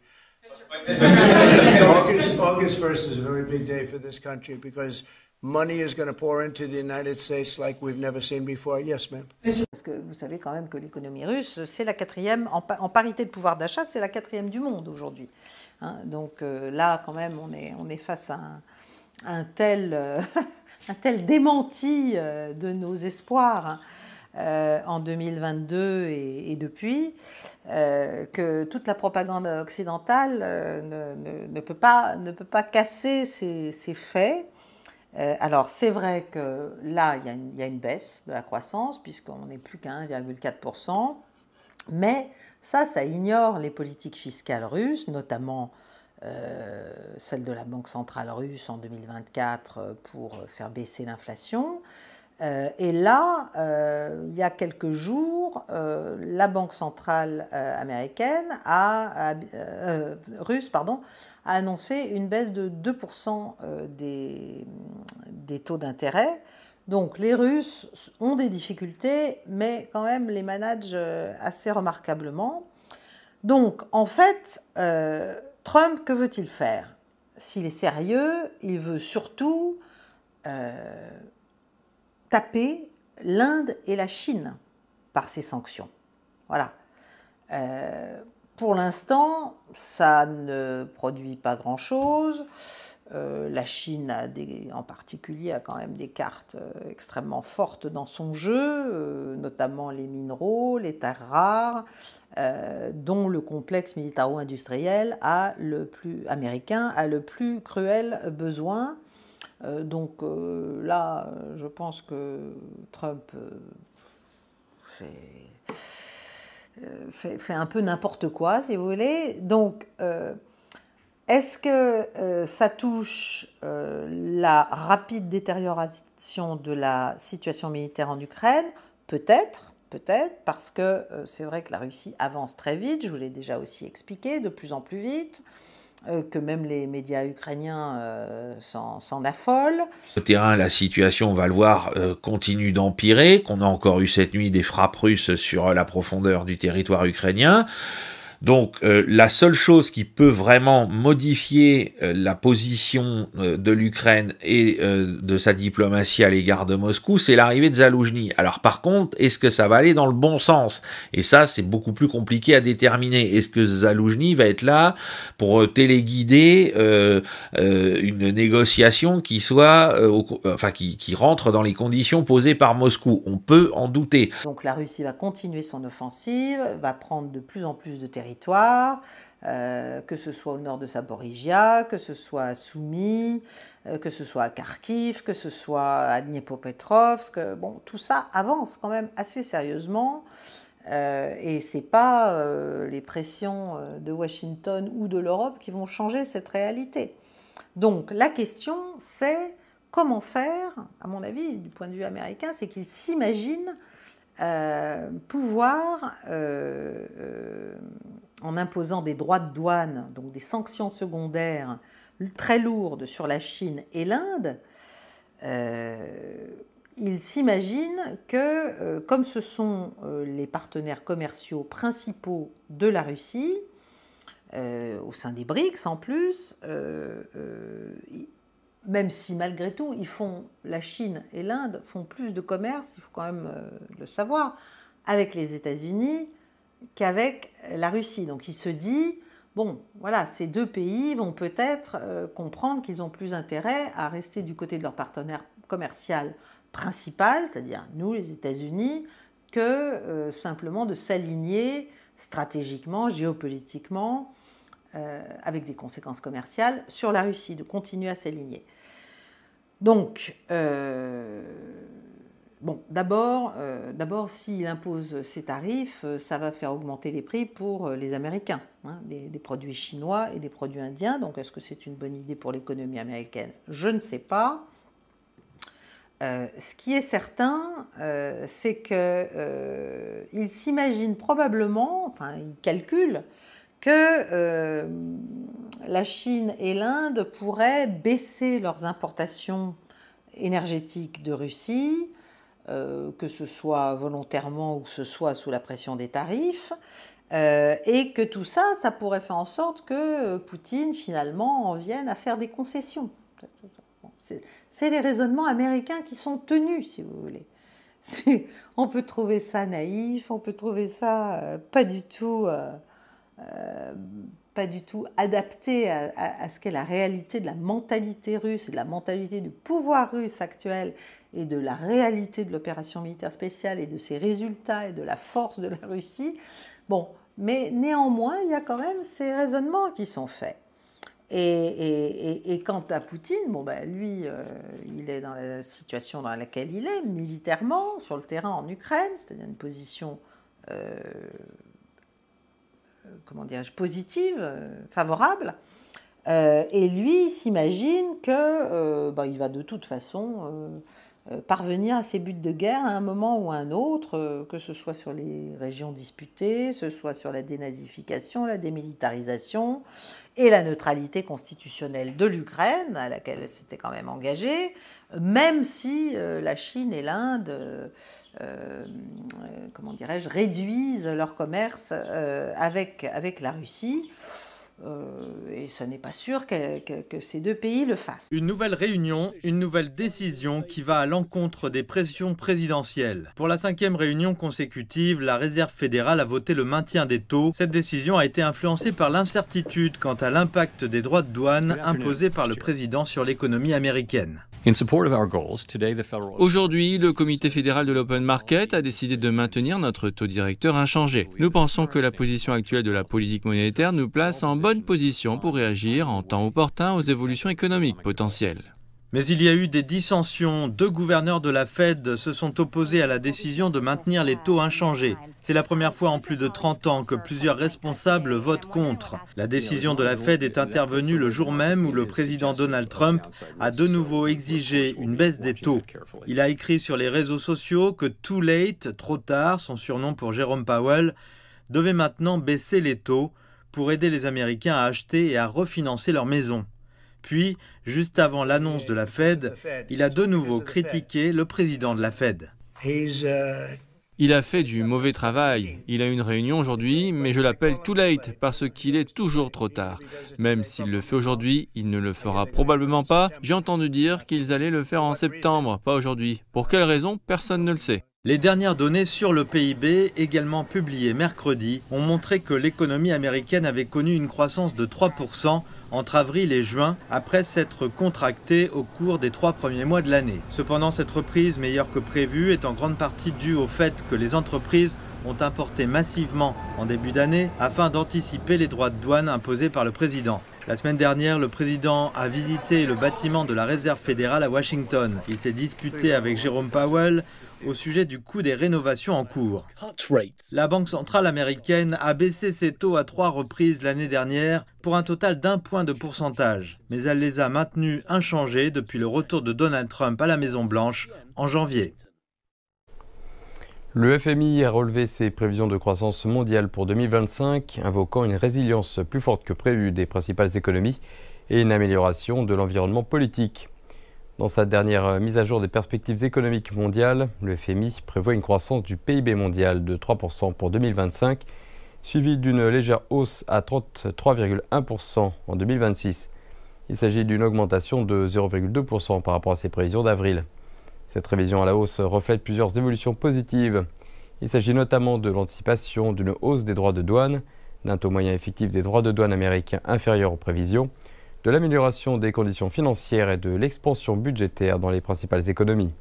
August 1st is a very big day for this country because money is going to pour into the United States like we've never seen before. Yes, ma'am. Parce que vous savez quand même que l'économie russe, c'est la quatrième, en parité de pouvoir d'achat, c'est la quatrième du monde aujourd'hui. Hein, donc là, quand même, on est face à un tel démenti de nos espoirs en 2022 et depuis, que toute la propagande occidentale ne peut pas casser ces faits. Alors, c'est vrai que là, il y a une baisse de la croissance, puisqu'on n'est plus qu'à 1,4%, mais ça ignore les politiques fiscales russes, notamment celle de la Banque centrale russe en 2024 pour faire baisser l'inflation. Et là, il y a quelques jours, la Banque centrale américaine russe a annoncé une baisse de 2% des taux d'intérêt. Donc les Russes ont des difficultés, mais quand même les managent assez remarquablement. Donc en fait, Trump, que veut-il faire? S'il est sérieux, il veut surtout taper l'Inde et la Chine par ces sanctions. Voilà. Pour l'instant, ça ne produit pas grand-chose. La Chine, en particulier, a quand même des cartes extrêmement fortes dans son jeu, notamment les minéraux, les terres rares, dont le complexe militaro-industriel américain a le plus cruel besoin. Donc là, je pense que Trump fait un peu n'importe quoi, si vous voulez. Donc, Est-ce que ça touche la rapide détérioration de la situation militaire en Ukraine? Peut-être, parce que c'est vrai que la Russie avance très vite, je vous l'ai déjà aussi expliqué, de plus en plus vite, que même les médias ukrainiens s'en affolent. Au terrain, la situation, on va le voir, continue d'empirer, qu'on a encore eu cette nuit des frappes russes sur la profondeur du territoire ukrainien. Donc la seule chose qui peut vraiment modifier la position de l'Ukraine et de sa diplomatie à l'égard de Moscou, c'est l'arrivée de Zaloujny. Alors par contre, est-ce que ça va aller dans le bon sens? Et ça, c'est beaucoup plus compliqué à déterminer. Est-ce que Zaloujny va être là pour téléguider une négociation qui soit, qui rentre dans les conditions posées par Moscou? On peut en douter. Donc la Russie va continuer son offensive, va prendre de plus en plus de territoire, que ce soit au nord de Zaporijia, que ce soit à Soumy, que ce soit à Kharkiv, que ce soit à Dniepropetrovsk. Bon, tout ça avance quand même assez sérieusement et c'est pas les pressions de Washington ou de l'Europe qui vont changer cette réalité. Donc la question, c'est comment faire, à mon avis, du point de vue américain, c'est qu'ils s'imaginent pouvoir, en imposant des droits de douane, donc des sanctions secondaires très lourdes sur la Chine et l'Inde, ils s'imaginent que, comme ce sont les partenaires commerciaux principaux de la Russie, au sein des BRICS en plus, même si malgré tout, la Chine et l'Inde font plus de commerce, il faut quand même le savoir, avec les États-Unis qu'avec la Russie. Donc il se dit, bon, voilà, ces deux pays vont peut-être comprendre qu'ils ont plus intérêt à rester du côté de leur partenaire commercial principal, c'est-à-dire nous, les États-Unis, que simplement de s'aligner stratégiquement, géopolitiquement, avec des conséquences commerciales sur la Russie, de continuer à s'aligner. Donc, bon, d'abord, s'il impose ces tarifs, ça va faire augmenter les prix pour les Américains, hein, des produits chinois et des produits indiens. Donc, est-ce que c'est une bonne idée pour l'économie américaine? Je ne sais pas. Ce qui est certain, c'est qu'il s'imagine probablement, enfin, il calcule que la Chine et l'Inde pourraient baisser leurs importations énergétiques de Russie, que ce soit volontairement ou que ce soit sous la pression des tarifs, et que tout ça, ça pourrait faire en sorte que Poutine, finalement, en vienne à faire des concessions. C'est les raisonnements américains qui sont tenus, si vous voulez. On peut trouver ça naïf, on peut trouver ça pas du tout adapté à ce qu'est la réalité de la mentalité russe et de la mentalité du pouvoir russe actuel et de la réalité de l'opération militaire spéciale et de ses résultats et de la force de la Russie. Bon, mais néanmoins, il y a quand même ces raisonnements qui sont faits. Et quant à Poutine, bon ben lui, il est dans la situation dans laquelle il est, militairement, sur le terrain en Ukraine, c'est-à-dire une position comment dirais-je, positive, favorable, et lui il s'imagine que il va de toute façon parvenir à ses buts de guerre à un moment ou à un autre, que ce soit sur les régions disputées, que ce soit sur la dénazification, la démilitarisation et la neutralité constitutionnelle de l'Ukraine, à laquelle elle s'était quand même engagée, même si la Chine et l'Inde comment dirais-je, réduisent leur commerce avec la Russie. Et ce n'est pas sûr que ces deux pays le fassent. Une nouvelle réunion, une nouvelle décision qui va à l'encontre des pressions présidentielles. Pour la 5e réunion consécutive, la Réserve fédérale a voté le maintien des taux. Cette décision a été influencée par l'incertitude quant à l'impact des droits de douane imposés par le président sur l'économie américaine. Aujourd'hui, le comité fédéral de l'Open Market a décidé de maintenir notre taux directeur inchangé. Nous pensons que la position actuelle de la politique monétaire nous place en bonne position pour réagir en temps opportun aux évolutions économiques potentielles. Mais il y a eu des dissensions. 2 gouverneurs de la Fed se sont opposés à la décision de maintenir les taux inchangés. C'est la première fois en plus de 30 ans que plusieurs responsables votent contre. La décision de la Fed est intervenue le jour même où le président Donald Trump a de nouveau exigé une baisse des taux. Il a écrit sur les réseaux sociaux que Too Late, trop tard, son surnom pour Jérôme Powell, devait maintenant baisser les taux pour aider les Américains à acheter et à refinancer leur maison. Puis, juste avant l'annonce de la Fed, il a de nouveau critiqué le président de la Fed. Il a fait du mauvais travail. Il a une réunion aujourd'hui, mais je l'appelle too late parce qu'il est toujours trop tard. Même s'il le fait aujourd'hui, il ne le fera probablement pas. J'ai entendu dire qu'ils allaient le faire en septembre, pas aujourd'hui. Pour quelle raison, personne ne le sait. Les dernières données sur le PIB, également publiées mercredi, ont montré que l'économie américaine avait connu une croissance de 3% entre avril et juin, après s'être contractée au cours des 3 premiers mois de l'année. Cependant, cette reprise, meilleure que prévue, est en grande partie due au fait que les entreprises ont importé massivement en début d'année afin d'anticiper les droits de douane imposés par le président. La semaine dernière, le président a visité le bâtiment de la Réserve fédérale à Washington. Il s'est disputé avec Jérôme Powell au sujet du coût des rénovations en cours. La Banque centrale américaine a baissé ses taux à 3 reprises l'année dernière pour un total d'1 point de pourcentage. Mais elle les a maintenus inchangés depuis le retour de Donald Trump à la Maison-Blanche en janvier. Le FMI a relevé ses prévisions de croissance mondiale pour 2025, invoquant une résilience plus forte que prévue des principales économies et une amélioration de l'environnement politique. Dans sa dernière mise à jour des perspectives économiques mondiales, le FMI prévoit une croissance du PIB mondial de 3% pour 2025, suivie d'une légère hausse à 33,1% en 2026. Il s'agit d'une augmentation de 0,2% par rapport à ses prévisions d'avril. Cette révision à la hausse reflète plusieurs évolutions positives. Il s'agit notamment de l'anticipation d'une hausse des droits de douane, d'un taux moyen effectif des droits de douane américains inférieur aux prévisions, de l'amélioration des conditions financières et de l'expansion budgétaire dans les principales économies.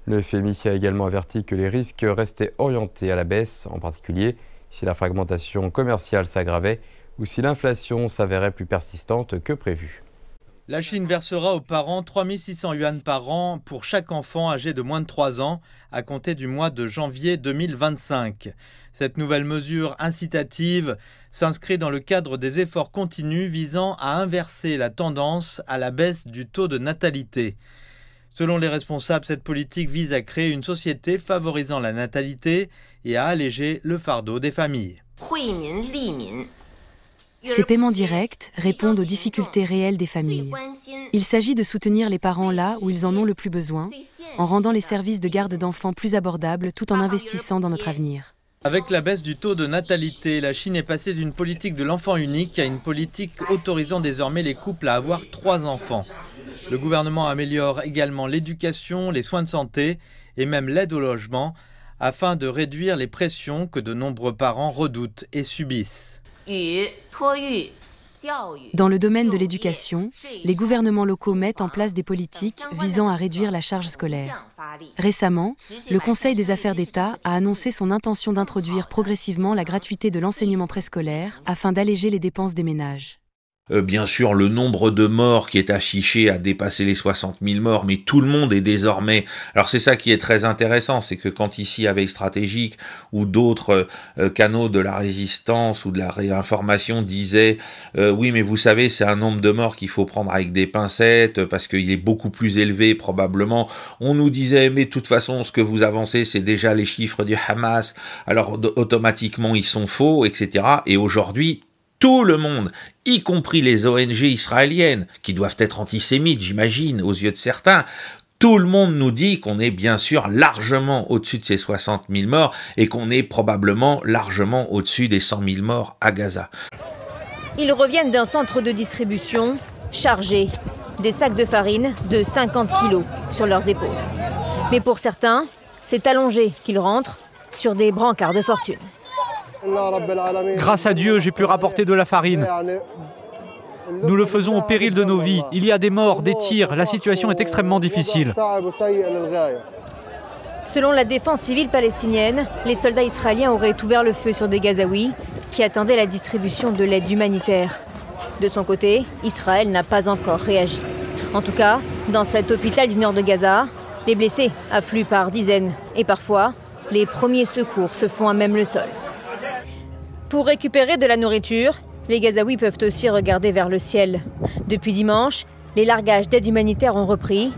Le FMI a également averti que les risques restaient orientés à la baisse, en particulier si la fragmentation commerciale s'aggravait ou si l'inflation s'avérait plus persistante que prévu. La Chine versera aux parents 3 600 yuan par an pour chaque enfant âgé de moins de 3 ans à compter du mois de janvier 2025. Cette nouvelle mesure incitative s'inscrit dans le cadre des efforts continus visant à inverser la tendance à la baisse du taux de natalité. Selon les responsables, cette politique vise à créer une société favorisant la natalité et à alléger le fardeau des familles. Ces paiements directs répondent aux difficultés réelles des familles. Il s'agit de soutenir les parents là où ils en ont le plus besoin, en rendant les services de garde d'enfants plus abordables tout en investissant dans notre avenir. Avec la baisse du taux de natalité, la Chine est passée d'une politique de l'enfant unique à une politique autorisant désormais les couples à avoir 3 enfants. Le gouvernement améliore également l'éducation, les soins de santé et même l'aide au logement afin de réduire les pressions que de nombreux parents redoutent et subissent. Dans le domaine de l'éducation, les gouvernements locaux mettent en place des politiques visant à réduire la charge scolaire. Récemment, le Conseil des affaires d'État a annoncé son intention d'introduire progressivement la gratuité de l'enseignement préscolaire afin d'alléger les dépenses des ménages. Bien sûr, le nombre de morts qui est affiché a dépassé les 60 000 morts, mais tout le monde est désormais... Alors c'est ça qui est très intéressant, c'est que quand ici, avec Stratégique ou d'autres canaux de la résistance ou de la réinformation disaient oui, mais vous savez, c'est un nombre de morts qu'il faut prendre avec des pincettes parce qu'il est beaucoup plus élevé probablement. On nous disait, mais de toute façon, ce que vous avancez, c'est déjà les chiffres du Hamas, alors automatiquement, ils sont faux, etc. Et aujourd'hui, tout le monde, y compris les ONG israéliennes, qui doivent être antisémites, j'imagine, aux yeux de certains, tout le monde nous dit qu'on est bien sûr largement au-dessus de ces 60 000 morts et qu'on est probablement largement au-dessus des 100 000 morts à Gaza. Ils reviennent d'un centre de distribution chargé, des sacs de farine de 50 kilos sur leurs épaules. Mais pour certains, c'est allongé qu'ils rentrent sur des brancards de fortune. Grâce à Dieu, j'ai pu rapporter de la farine. Nous le faisons au péril de nos vies. Il y a des morts, des tirs. La situation est extrêmement difficile. Selon la défense civile palestinienne, les soldats israéliens auraient ouvert le feu sur des Gazaouis qui attendaient la distribution de l'aide humanitaire. De son côté, Israël n'a pas encore réagi. En tout cas, Dans cet hôpital du nord de Gaza, les blessés affluent par dizaines et parfois, les premiers secours se font à même le sol. Pour récupérer de la nourriture, les Gazaouis peuvent aussi regarder vers le ciel. Depuis dimanche, les largages d'aide humanitaire ont repris,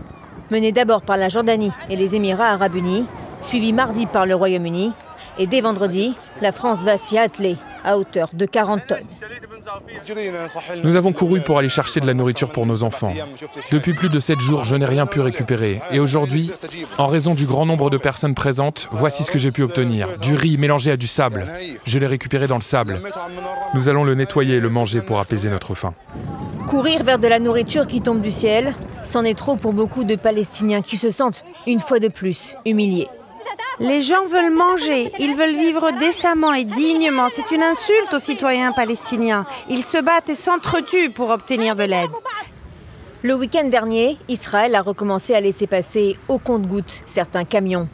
menés d'abord par la Jordanie et les Émirats arabes unis, suivis mardi par le Royaume-Uni. Et dès vendredi, la France va s'y atteler à hauteur de 40 tonnes. Nous avons couru pour aller chercher de la nourriture pour nos enfants. Depuis plus de 7 jours, je n'ai rien pu récupérer. Et aujourd'hui, en raison du grand nombre de personnes présentes, voici ce que j'ai pu obtenir. Du riz mélangé à du sable. Je l'ai récupéré dans le sable. Nous allons le nettoyer et le manger pour apaiser notre faim. Courir vers de la nourriture qui tombe du ciel, c'en est trop pour beaucoup de Palestiniens qui se sentent, une fois de plus, humiliés. Les gens veulent manger, ils veulent vivre décemment et dignement. C'est une insulte aux citoyens palestiniens. Ils se battent et s'entretuent pour obtenir de l'aide. Le week-end dernier, Israël a recommencé à laisser passer au compte-gouttes certains camions.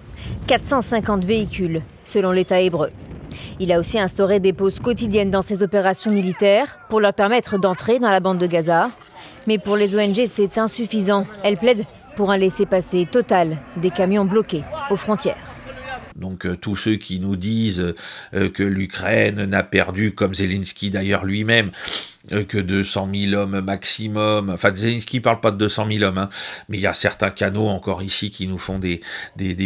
450 véhicules, selon l'État hébreu. Il a aussi instauré des pauses quotidiennes dans ses opérations militaires pour leur permettre d'entrer dans la bande de Gaza. Mais pour les ONG, c'est insuffisant. Elles plaident pour un laissez-passer total des camions bloqués aux frontières. Donc tous ceux qui nous disent que l'Ukraine n'a perdu, comme Zelensky d'ailleurs lui-même, que 200 000 hommes maximum. Enfin, Zelensky parle pas de 200 000 hommes, hein, mais il y a certains canaux encore ici qui nous font des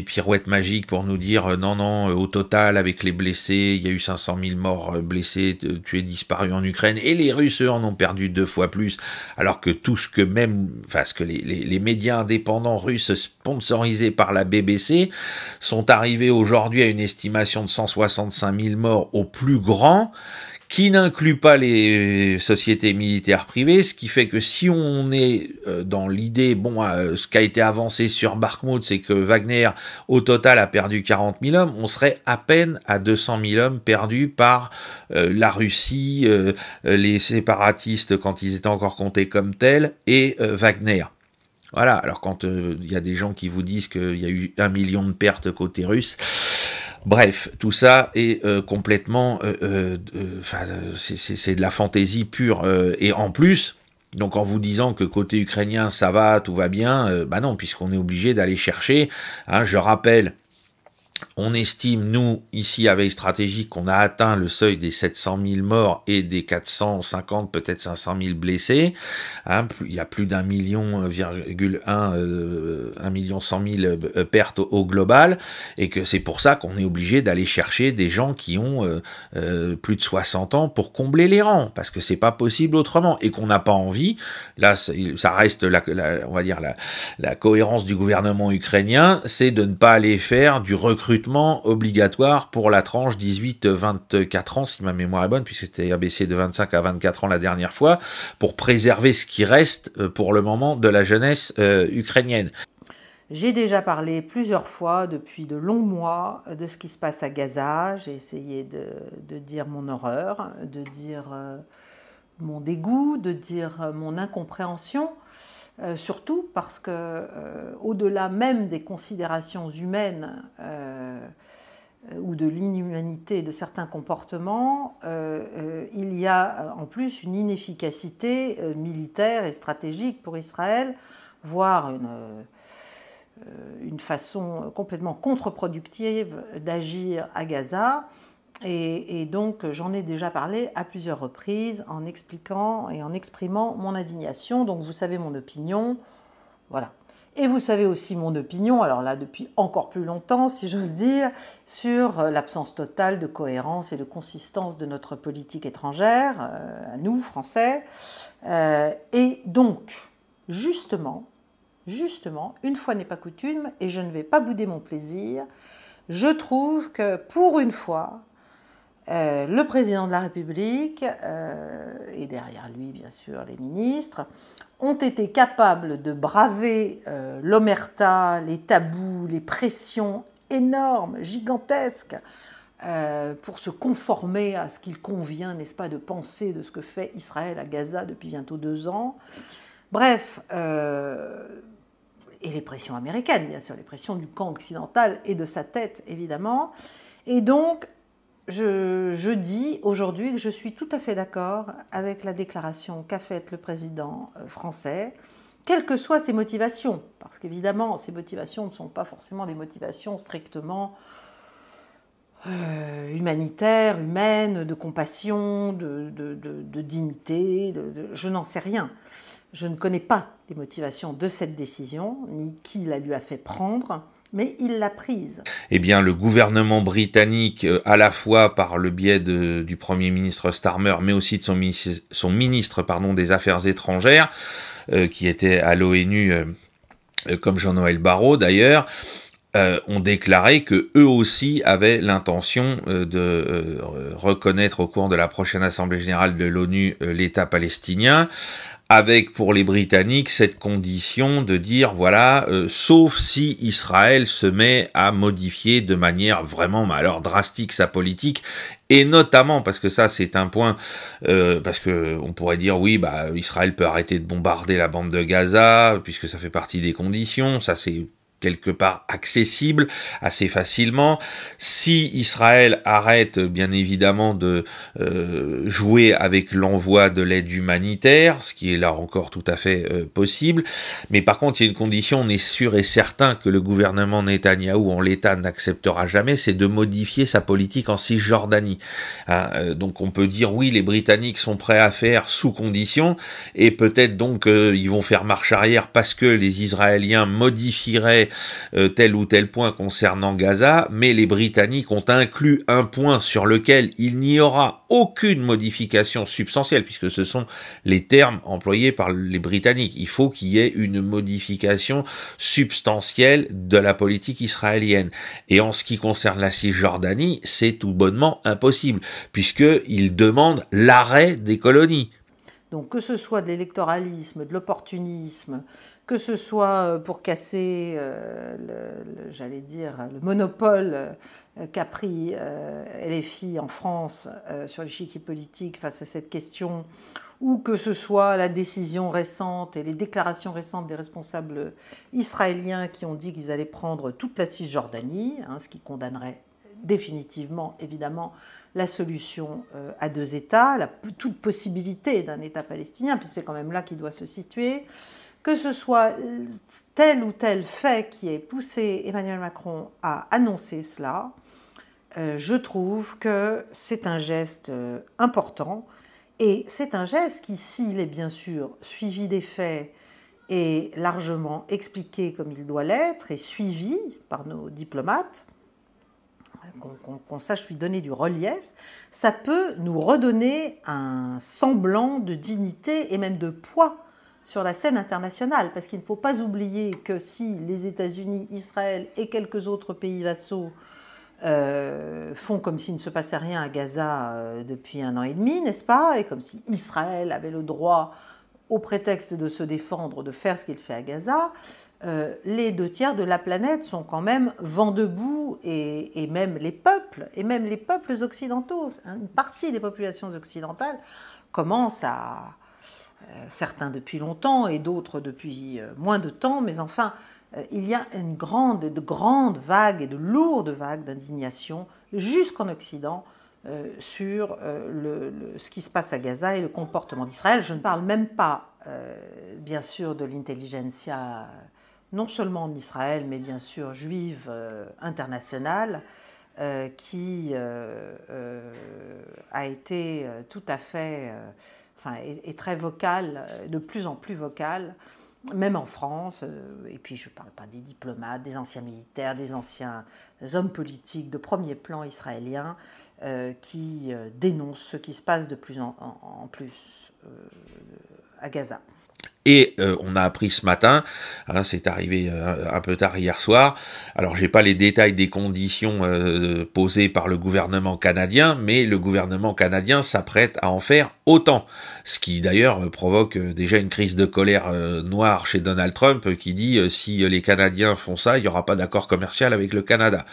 pirouettes magiques pour nous dire non, au total, avec les blessés, il y a eu 500 000 morts blessés, tués, disparus en Ukraine, et les Russes, eux, en ont perdu 2 fois plus, alors que tout ce que même, enfin, ce que les médias indépendants russes sponsorisés par la BBC sont arrivés aujourd'hui à une estimation de 165 000 morts au plus grand, qui n'inclut pas les sociétés militaires privées, ce qui fait que si on est dans l'idée, ce qui a été avancé sur Bakhmout, c'est que Wagner, au total, a perdu 40 000 hommes, on serait à peine à 200 000 hommes perdus par la Russie, les séparatistes quand ils étaient encore comptés comme tels, et Wagner. Voilà, alors quand il y a des gens qui vous disent qu'il y a eu 1 million de pertes côté russe, bref, tout ça est complètement, c'est de la fantaisie pure. Et en plus, donc en vous disant que côté ukrainien ça va, tout va bien, bah non, puisqu'on est obligé d'aller chercher. Hein, je rappelle. On estime, nous, ici, avec Stratégie, qu'on a atteint le seuil des 700 000 morts et des 450, peut-être 500 000 blessés. Hein, il y a plus d'1,1 million, 1 million 100 000 pertes au global, et que c'est pour ça qu'on est obligé d'aller chercher des gens qui ont plus de 60 ans pour combler les rangs, parce que c'est pas possible autrement, et qu'on n'a pas envie. Là, ça reste, on va dire, la cohérence du gouvernement ukrainien, c'est de ne pas aller faire du recrutement obligatoire pour la tranche 18-24 ans, si ma mémoire est bonne, puisque c'était abaissé de 25 à 24 ans la dernière fois, pour préserver ce qui reste pour le moment de la jeunesse ukrainienne. J'ai déjà parlé plusieurs fois depuis de longs mois de ce qui se passe à Gaza. J'ai essayé de dire mon horreur, de dire mon dégoût, de dire mon incompréhension. Surtout parce que, au-delà même des considérations humaines ou de l'inhumanité de certains comportements, il y a en plus une inefficacité militaire et stratégique pour Israël, voire une façon complètement contre-productive d'agir à Gaza. Et donc, j'en ai déjà parlé à plusieurs reprises en expliquant et en exprimant mon indignation. Donc, vous savez mon opinion, voilà. Et vous savez aussi mon opinion, alors là, depuis encore plus longtemps, si j'ose dire, sur l'absence totale de cohérence et de consistance de notre politique étrangère, à nous, Français. Et donc, justement, une fois n'est pas coutume, et je ne vais pas bouder mon plaisir, je trouve que, pour une fois, le président de la République, et derrière lui, bien sûr, les ministres, ont été capables de braver l'omerta, les tabous, les pressions énormes, gigantesques, pour se conformer à ce qu'il convient, n'est-ce pas, de penser de ce que fait Israël à Gaza depuis bientôt 2 ans. Bref, et les pressions américaines, bien sûr, les pressions du camp occidental et de sa tête, évidemment. Et donc, je dis aujourd'hui que je suis tout à fait d'accord avec la déclaration qu'a faite le président français, quelles que soient ses motivations, parce qu'évidemment, ces motivations ne sont pas forcément des motivations strictement humanitaires, humaines, de compassion, de dignité, je n'en sais rien. Je ne connais pas les motivations de cette décision, ni qui la lui a fait prendre, mais il l'a prise. Eh bien, le gouvernement britannique, à la fois par le biais du Premier ministre Starmer, mais aussi de son ministre des Affaires étrangères, qui était à l'ONU, comme Jean-Noël Barrot d'ailleurs, ont déclaré que eux aussi avaient l'intention de reconnaître au cours de la prochaine Assemblée générale de l'ONU l'État palestinien, avec pour les Britanniques cette condition de dire voilà, sauf si Israël se met à modifier de manière vraiment alors drastique sa politique, et notamment parce que ça c'est un point, parce que on pourrait dire oui bah Israël peut arrêter de bombarder la bande de Gaza puisque ça fait partie des conditions, ça c'est quelque part accessible assez facilement. Si Israël arrête bien évidemment de jouer avec l'envoi de l'aide humanitaire, ce qui est là encore tout à fait possible, mais par contre il y a une condition, on est sûr et certain que le gouvernement Netanyahou en l'état n'acceptera jamais, c'est de modifier sa politique en Cisjordanie. Hein, donc on peut dire oui, les Britanniques sont prêts à faire sous condition, et peut-être donc ils vont faire marche arrière parce que les Israéliens modifieraient tel ou tel point concernant Gaza, mais les Britanniques ont inclus un point sur lequel il n'y aura aucune modification substantielle, puisque ce sont les termes employés par les Britanniques. Il faut qu'il y ait une modification substantielle de la politique israélienne. Et en ce qui concerne la Cisjordanie, c'est tout bonnement impossible, puisqu'ils demandent l'arrêt des colonies. Donc que ce soit de l'électoralisme, de l'opportunisme, que ce soit pour casser, j'allais dire, le monopole qu'a pris LFI en France sur l'échiquier politique face à cette question, ou que ce soit la décision récente et les déclarations récentes des responsables israéliens qui ont dit qu'ils allaient prendre toute la Cisjordanie, hein, ce qui condamnerait définitivement, évidemment, la solution à deux États, toute possibilité d'un État palestinien, puis c'est quand même là qu'il doit se situer. Que ce soit tel ou tel fait qui ait poussé Emmanuel Macron à annoncer cela, je trouve que c'est un geste important, et c'est un geste qui, s'il est bien sûr suivi des faits et largement expliqué comme il doit l'être, et suivi par nos diplomates, qu'on sache lui donner du relief, ça peut nous redonner un semblant de dignité et même de poids sur la scène internationale, parce qu'il ne faut pas oublier que si les États-Unis, Israël et quelques autres pays vassaux font comme s'il ne se passait rien à Gaza depuis 1 an et demi, n'est-ce pas, et comme si Israël avait le droit, au prétexte de se défendre, de faire ce qu'il fait à Gaza, les 2/3 de la planète sont quand même vent debout, et même les peuples occidentaux, une partie des populations occidentales commencent à... certains depuis longtemps et d'autres depuis moins de temps, mais enfin, il y a de grandes vagues et de lourdes vagues d'indignation jusqu'en Occident sur ce qui se passe à Gaza et le comportement d'Israël. Je ne parle même pas, bien sûr, de l'intelligentsia, non seulement en Israël, mais bien sûr juive internationale, qui a été tout à fait... est très vocale, de plus en plus vocale, même en France, et puis je ne parle pas des diplomates, des anciens militaires, des anciens hommes politiques de premier plan israéliens qui dénoncent ce qui se passe de plus en plus à Gaza. Et on a appris ce matin, hein, c'est arrivé un peu tard hier soir, alors j'ai pas les détails des conditions posées par le gouvernement canadien, mais le gouvernement canadien s'apprête à en faire autant. Ce qui d'ailleurs provoque déjà une crise de colère noire chez Donald Trump, qui dit si les Canadiens font ça, il n'y aura pas d'accord commercial avec le Canada.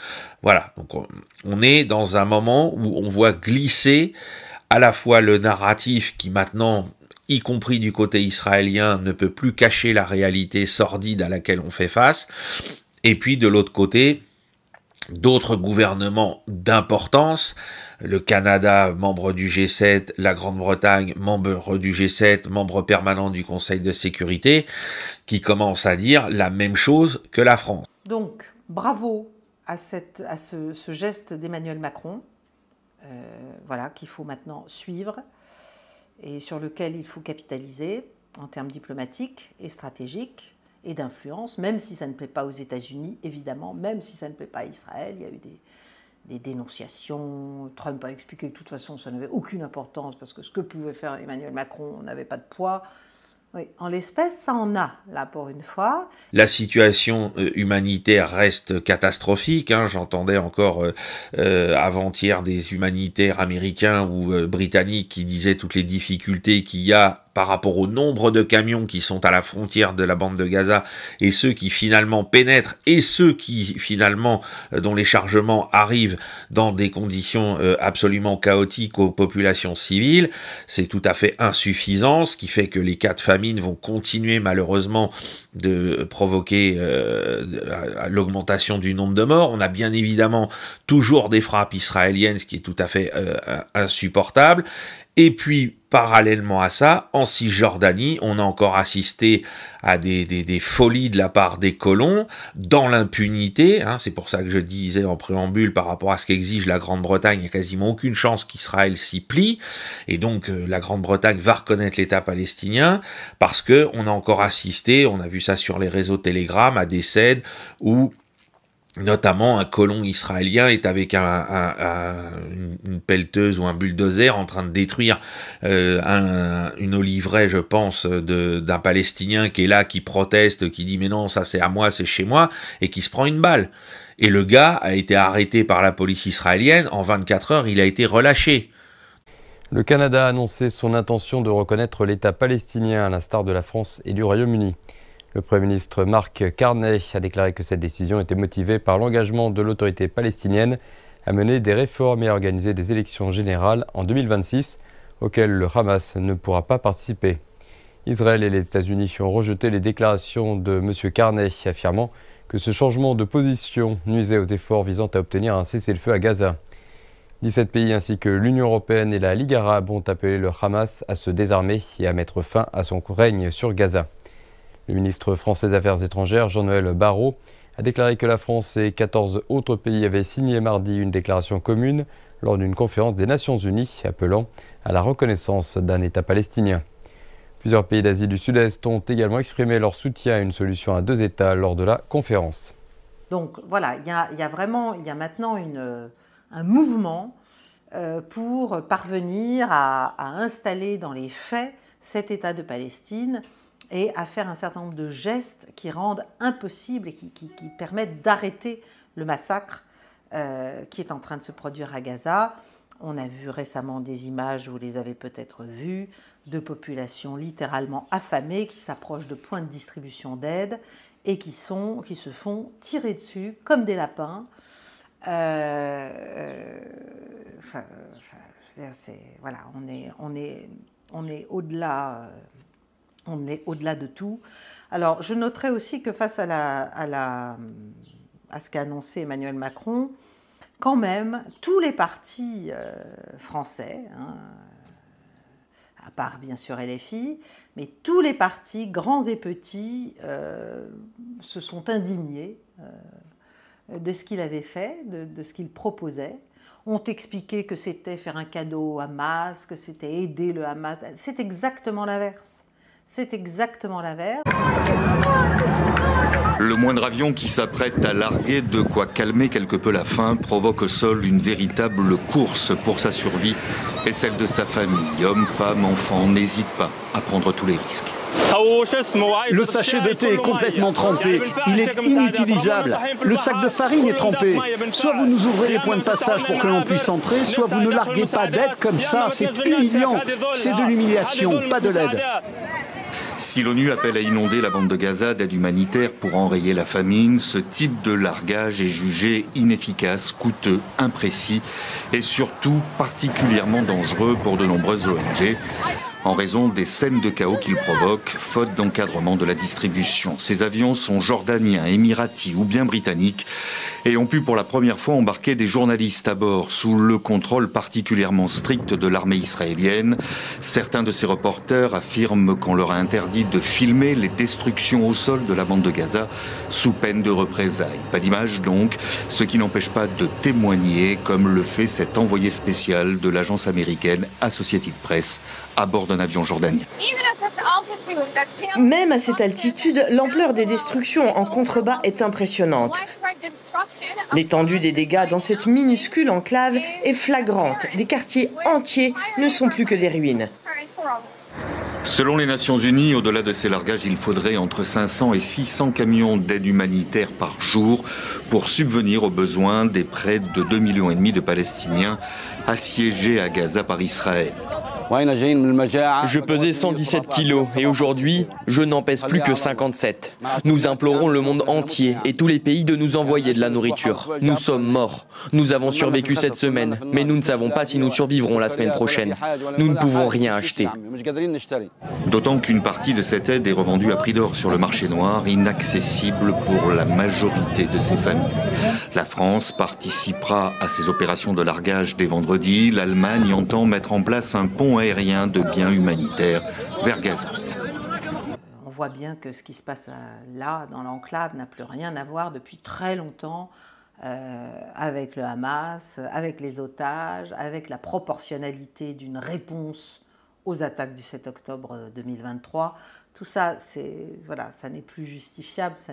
Voilà, donc on est dans un moment où on voit glisser à la fois le narratif qui maintenant, y compris du côté israélien, ne peut plus cacher la réalité sordide à laquelle on fait face, et puis de l'autre côté, d'autres gouvernements d'importance, le Canada, membre du G7, la Grande-Bretagne, membre du G7, membre permanent du Conseil de sécurité, qui commencent à dire la même chose que la France. Donc, bravo à ce geste d'Emmanuel Macron, voilà, qu'il faut maintenant suivre et sur lequel il faut capitaliser en termes diplomatiques et stratégiques et d'influence, même si ça ne plaît pas aux États-Unis, évidemment, même si ça ne plaît pas à Israël. Il y a eu des dénonciations. Trump a expliqué que de toute façon, ça n'avait aucune importance parce que ce que pouvait faire Emmanuel Macron n'avait pas de poids. Oui, en l'espèce, ça en a, là, pour une fois. La situation humanitaire reste catastrophique. Hein. J'entendais encore avant-hier des humanitaires américains ou britanniques qui disaient toutes les difficultés qu'il y a par rapport au nombre de camions qui sont à la frontière de la bande de Gaza et ceux qui finalement pénètrent et ceux qui finalement dont les chargements arrivent dans des conditions absolument chaotiques aux populations civiles, c'est tout à fait insuffisant, ce qui fait que les cas de famine vont continuer malheureusement de provoquer l'augmentation du nombre de morts. On a bien évidemment toujours des frappes israéliennes, ce qui est tout à fait insupportable. Et puis, parallèlement à ça, en Cisjordanie, on a encore assisté à des folies de la part des colons, dans l'impunité. Hein, c'est pour ça que je disais en préambule, par rapport à ce qu'exige la Grande-Bretagne, il n'y a quasiment aucune chance qu'Israël s'y plie. Et donc, la Grande-Bretagne va reconnaître l'État palestinien, parce que on a encore assisté, on a vu ça sur les réseaux Telegram, à des scènes où notamment un colon israélien est avec une pelleteuse ou un bulldozer en train de détruire une oliveraie, je pense, d'un Palestinien qui est là, qui proteste, qui dit mais non, ça c'est à moi, c'est chez moi, et qui se prend une balle. Et le gars a été arrêté par la police israélienne, en 24 heures il a été relâché. Le Canada a annoncé son intention de reconnaître l'État palestinien à l'instar de la France et du Royaume-Uni. Le Premier ministre Mark Carney a déclaré que cette décision était motivée par l'engagement de l'autorité palestinienne à mener des réformes et à organiser des élections générales en 2026, auxquelles le Hamas ne pourra pas participer. Israël et les États-Unis ont rejeté les déclarations de M. Carney, affirmant que ce changement de position nuisait aux efforts visant à obtenir un cessez-le-feu à Gaza. 17 pays ainsi que l'Union européenne et la Ligue arabe ont appelé le Hamas à se désarmer et à mettre fin à son règne sur Gaza. Le ministre français des Affaires étrangères, Jean-Noël Barrot, a déclaré que la France et 14 autres pays avaient signé mardi une déclaration commune lors d'une conférence des Nations Unies appelant à la reconnaissance d'un État palestinien. Plusieurs pays d'Asie du Sud-Est ont également exprimé leur soutien à une solution à 2 États lors de la conférence. Donc voilà, il y a maintenant un mouvement pour parvenir à installer dans les faits cet État de Palestine et à faire un certain nombre de gestes qui rendent impossible et qui permettent d'arrêter le massacre qui est en train de se produire à Gaza. On a vu récemment des images, vous les avez peut-être vues, de populations littéralement affamées qui s'approchent de points de distribution d'aide et qui se font tirer dessus comme des lapins. Voilà, on est au-delà. On est au-delà de tout. Alors, je noterai aussi que face à ce qu'a annoncé Emmanuel Macron, quand même, tous les partis français, hein, à part bien sûr LFI, mais tous les partis, grands et petits, se sont indignés de ce qu'il avait fait, de ce qu'il proposait, ont expliqué que c'était faire un cadeau au Hamas, que c'était aider le Hamas. C'est exactement l'inverse. C'est exactement l'inverse. Le moindre avion qui s'apprête à larguer, de quoi calmer quelque peu la faim, provoque au sol une véritable course pour sa survie et celle de sa famille. Hommes, femmes, enfants n'hésitent pas à prendre tous les risques. Le sachet de thé est complètement trempé. Il est inutilisable. Le sac de farine est trempé. Soit vous nous ouvrez les points de passage pour que l'on puisse entrer, soit vous ne larguez pas d'aide comme ça. C'est humiliant. C'est de l'humiliation, pas de l'aide. Si l'ONU appelle à inonder la bande de Gaza d'aide humanitaire pour enrayer la famine, ce type de largage est jugé inefficace, coûteux, imprécis et surtout particulièrement dangereux pour de nombreuses ONG. en raison des scènes de chaos qu'il provoque, faute d'encadrement de la distribution. Ces avions sont jordaniens, émiratis ou bien britanniques et ont pu pour la première fois embarquer des journalistes à bord sous le contrôle particulièrement strict de l'armée israélienne. Certains de ces reporters affirment qu'on leur a interdit de filmer les destructions au sol de la bande de Gaza sous peine de représailles. Pas d'image donc, ce qui n'empêche pas de témoigner, comme le fait cet envoyé spécial de l'agence américaine Associated Press à bord d'un avion jordanien. Même à cette altitude, l'ampleur des destructions en contrebas est impressionnante. L'étendue des dégâts dans cette minuscule enclave est flagrante. Des quartiers entiers ne sont plus que des ruines. Selon les Nations Unies, au-delà de ces largages, il faudrait entre 500 et 600 camions d'aide humanitaire par jour pour subvenir aux besoins des près de 2,5 millions de Palestiniens assiégés à Gaza par Israël. Je pesais 117 kilos et aujourd'hui, je n'en pèse plus que 57. Nous implorons le monde entier et tous les pays de nous envoyer de la nourriture. Nous sommes morts. Nous avons survécu cette semaine, mais nous ne savons pas si nous survivrons la semaine prochaine. Nous ne pouvons rien acheter. D'autant qu'une partie de cette aide est revendue à prix d'or sur le marché noir, inaccessible pour la majorité de ces familles. La France participera à ces opérations de largage dès vendredi. L'Allemagne entend mettre en place un pont aérien de biens humanitaires vers Gaza. On voit bien que ce qui se passe là, dans l'enclave, n'a plus rien à voir depuis très longtemps avec le Hamas, avec les otages, avec la proportionnalité d'une réponse aux attaques du 7 octobre 2023. Tout ça, voilà, ça n'est plus justifiable, ça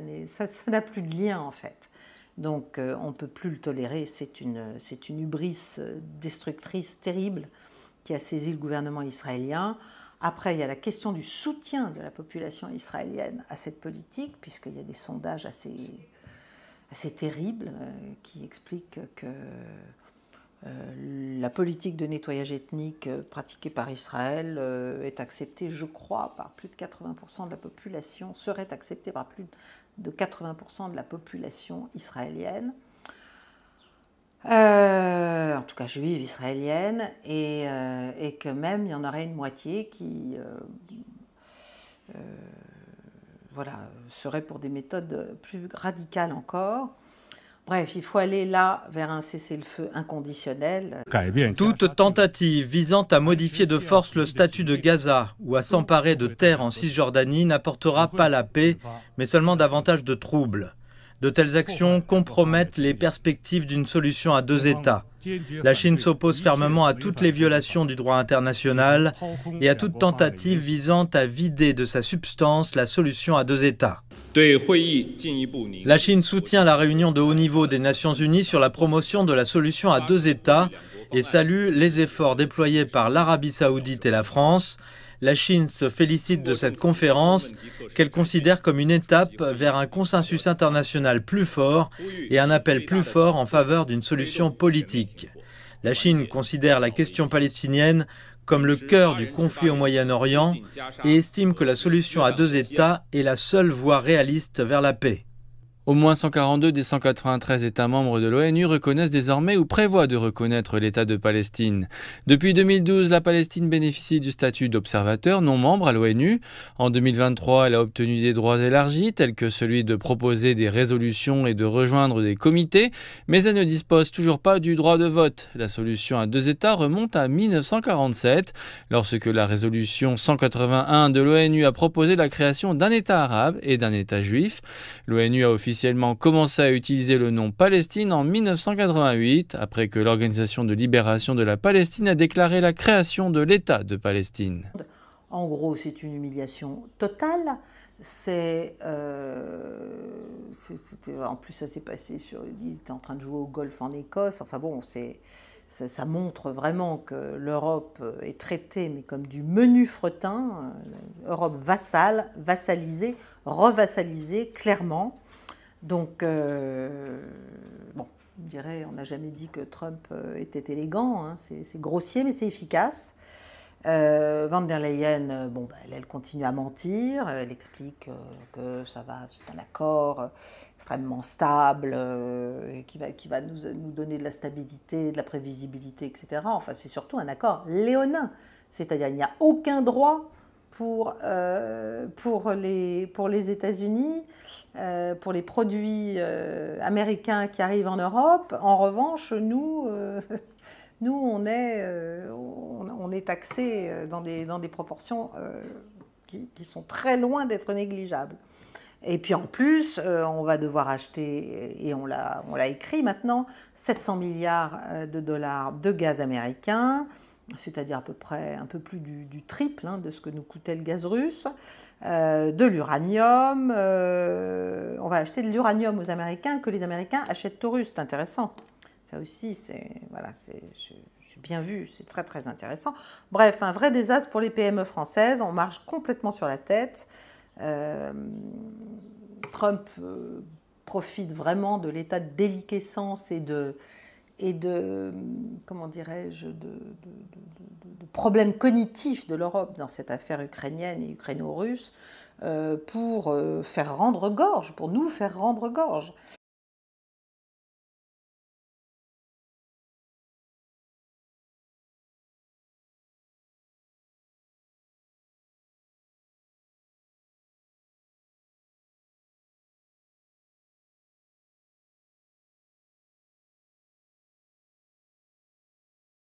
n'a plus de lien en fait. Donc on ne peut plus le tolérer, c'est une hubris destructrice terrible qui a saisi le gouvernement israélien. Après, il y a la question du soutien de la population israélienne à cette politique, puisqu'il y a des sondages assez terribles qui expliquent que la politique de nettoyage ethnique pratiquée par Israël est acceptée, je crois, par plus de 80% de la population, serait acceptée par plus de 80% de la population israélienne. En tout cas juive israélienne, et que même il y en aurait une moitié qui voilà, serait pour des méthodes plus radicales encore. Bref, il faut aller là vers un cessez-le-feu inconditionnel. Toute tentative visant à modifier de force le statut de Gaza ou à s'emparer de terres en Cisjordanie n'apportera pas la paix, mais seulement davantage de troubles. De telles actions compromettent les perspectives d'une solution à deux États. La Chine s'oppose fermement à toutes les violations du droit international et à toute tentative visant à vider de sa substance la solution à deux États. La Chine soutient la réunion de haut niveau des Nations Unies sur la promotion de la solution à deux États et salue les efforts déployés par l'Arabie Saoudite et la France. La Chine se félicite de cette conférence qu'elle considère comme une étape vers un consensus international plus fort et un appel plus fort en faveur d'une solution politique. La Chine considère la question palestinienne comme le cœur du conflit au Moyen-Orient et estime que la solution à deux États est la seule voie réaliste vers la paix. Au moins 142 des 193 États membres de l'ONU reconnaissent désormais ou prévoient de reconnaître l'État de Palestine. Depuis 2012, la Palestine bénéficie du statut d'observateur non membre à l'ONU. En 2023, elle a obtenu des droits élargis, tels que celui de proposer des résolutions et de rejoindre des comités, mais elle ne dispose toujours pas du droit de vote. La solution à deux États remonte à 1947, lorsque la résolution 181 de l'ONU a proposé la création d'un État arabe et d'un État juif. L'ONU a officiellement commencé à utiliser le nom Palestine en 1988, après que l'Organisation de libération de la Palestine a déclaré la création de l'État de Palestine. En gros, c'est une humiliation totale. En plus, ça s'est passé il était en train de jouer au golf en Écosse. Enfin bon, ça montre vraiment que l'Europe est traitée mais comme du menu fretin. Europe vassalisée, revassalisée, clairement. Donc, bon, on dirait, on n'a jamais dit que Trump était élégant, hein, c'est grossier mais c'est efficace. Van der Leyen, elle continue à mentir. Elle explique que c'est un accord extrêmement stable, qui va nous donner de la stabilité, de la prévisibilité, etc. Enfin, c'est surtout un accord léonin. C'est-à-dire qu'il n'y a aucun droit pour les États-Unis, pour les produits américains qui arrivent en Europe. En revanche, nous, on est taxés dans des proportions qui sont très loin d'être négligeables. Et puis en plus, on va devoir acheter, et on l'a écrit maintenant, 700 milliards de dollars de gaz américain, c'est-à-dire à peu près un peu plus du triple de ce que nous coûtait le gaz russe, de l'uranium. On va acheter de l'uranium aux Américains que les Américains achètent aux Russes. C'est intéressant. Ça aussi, j'ai bien vu, c'est très très intéressant. Bref, un vrai désastre pour les PME françaises. On marche complètement sur la tête. Trump profite vraiment de l'état de déliquescence et de comment dirais-je, de problèmes cognitifs de l'Europe dans cette affaire ukrainienne et ukraino-russe pour faire rendre gorge, pour nous faire rendre gorge.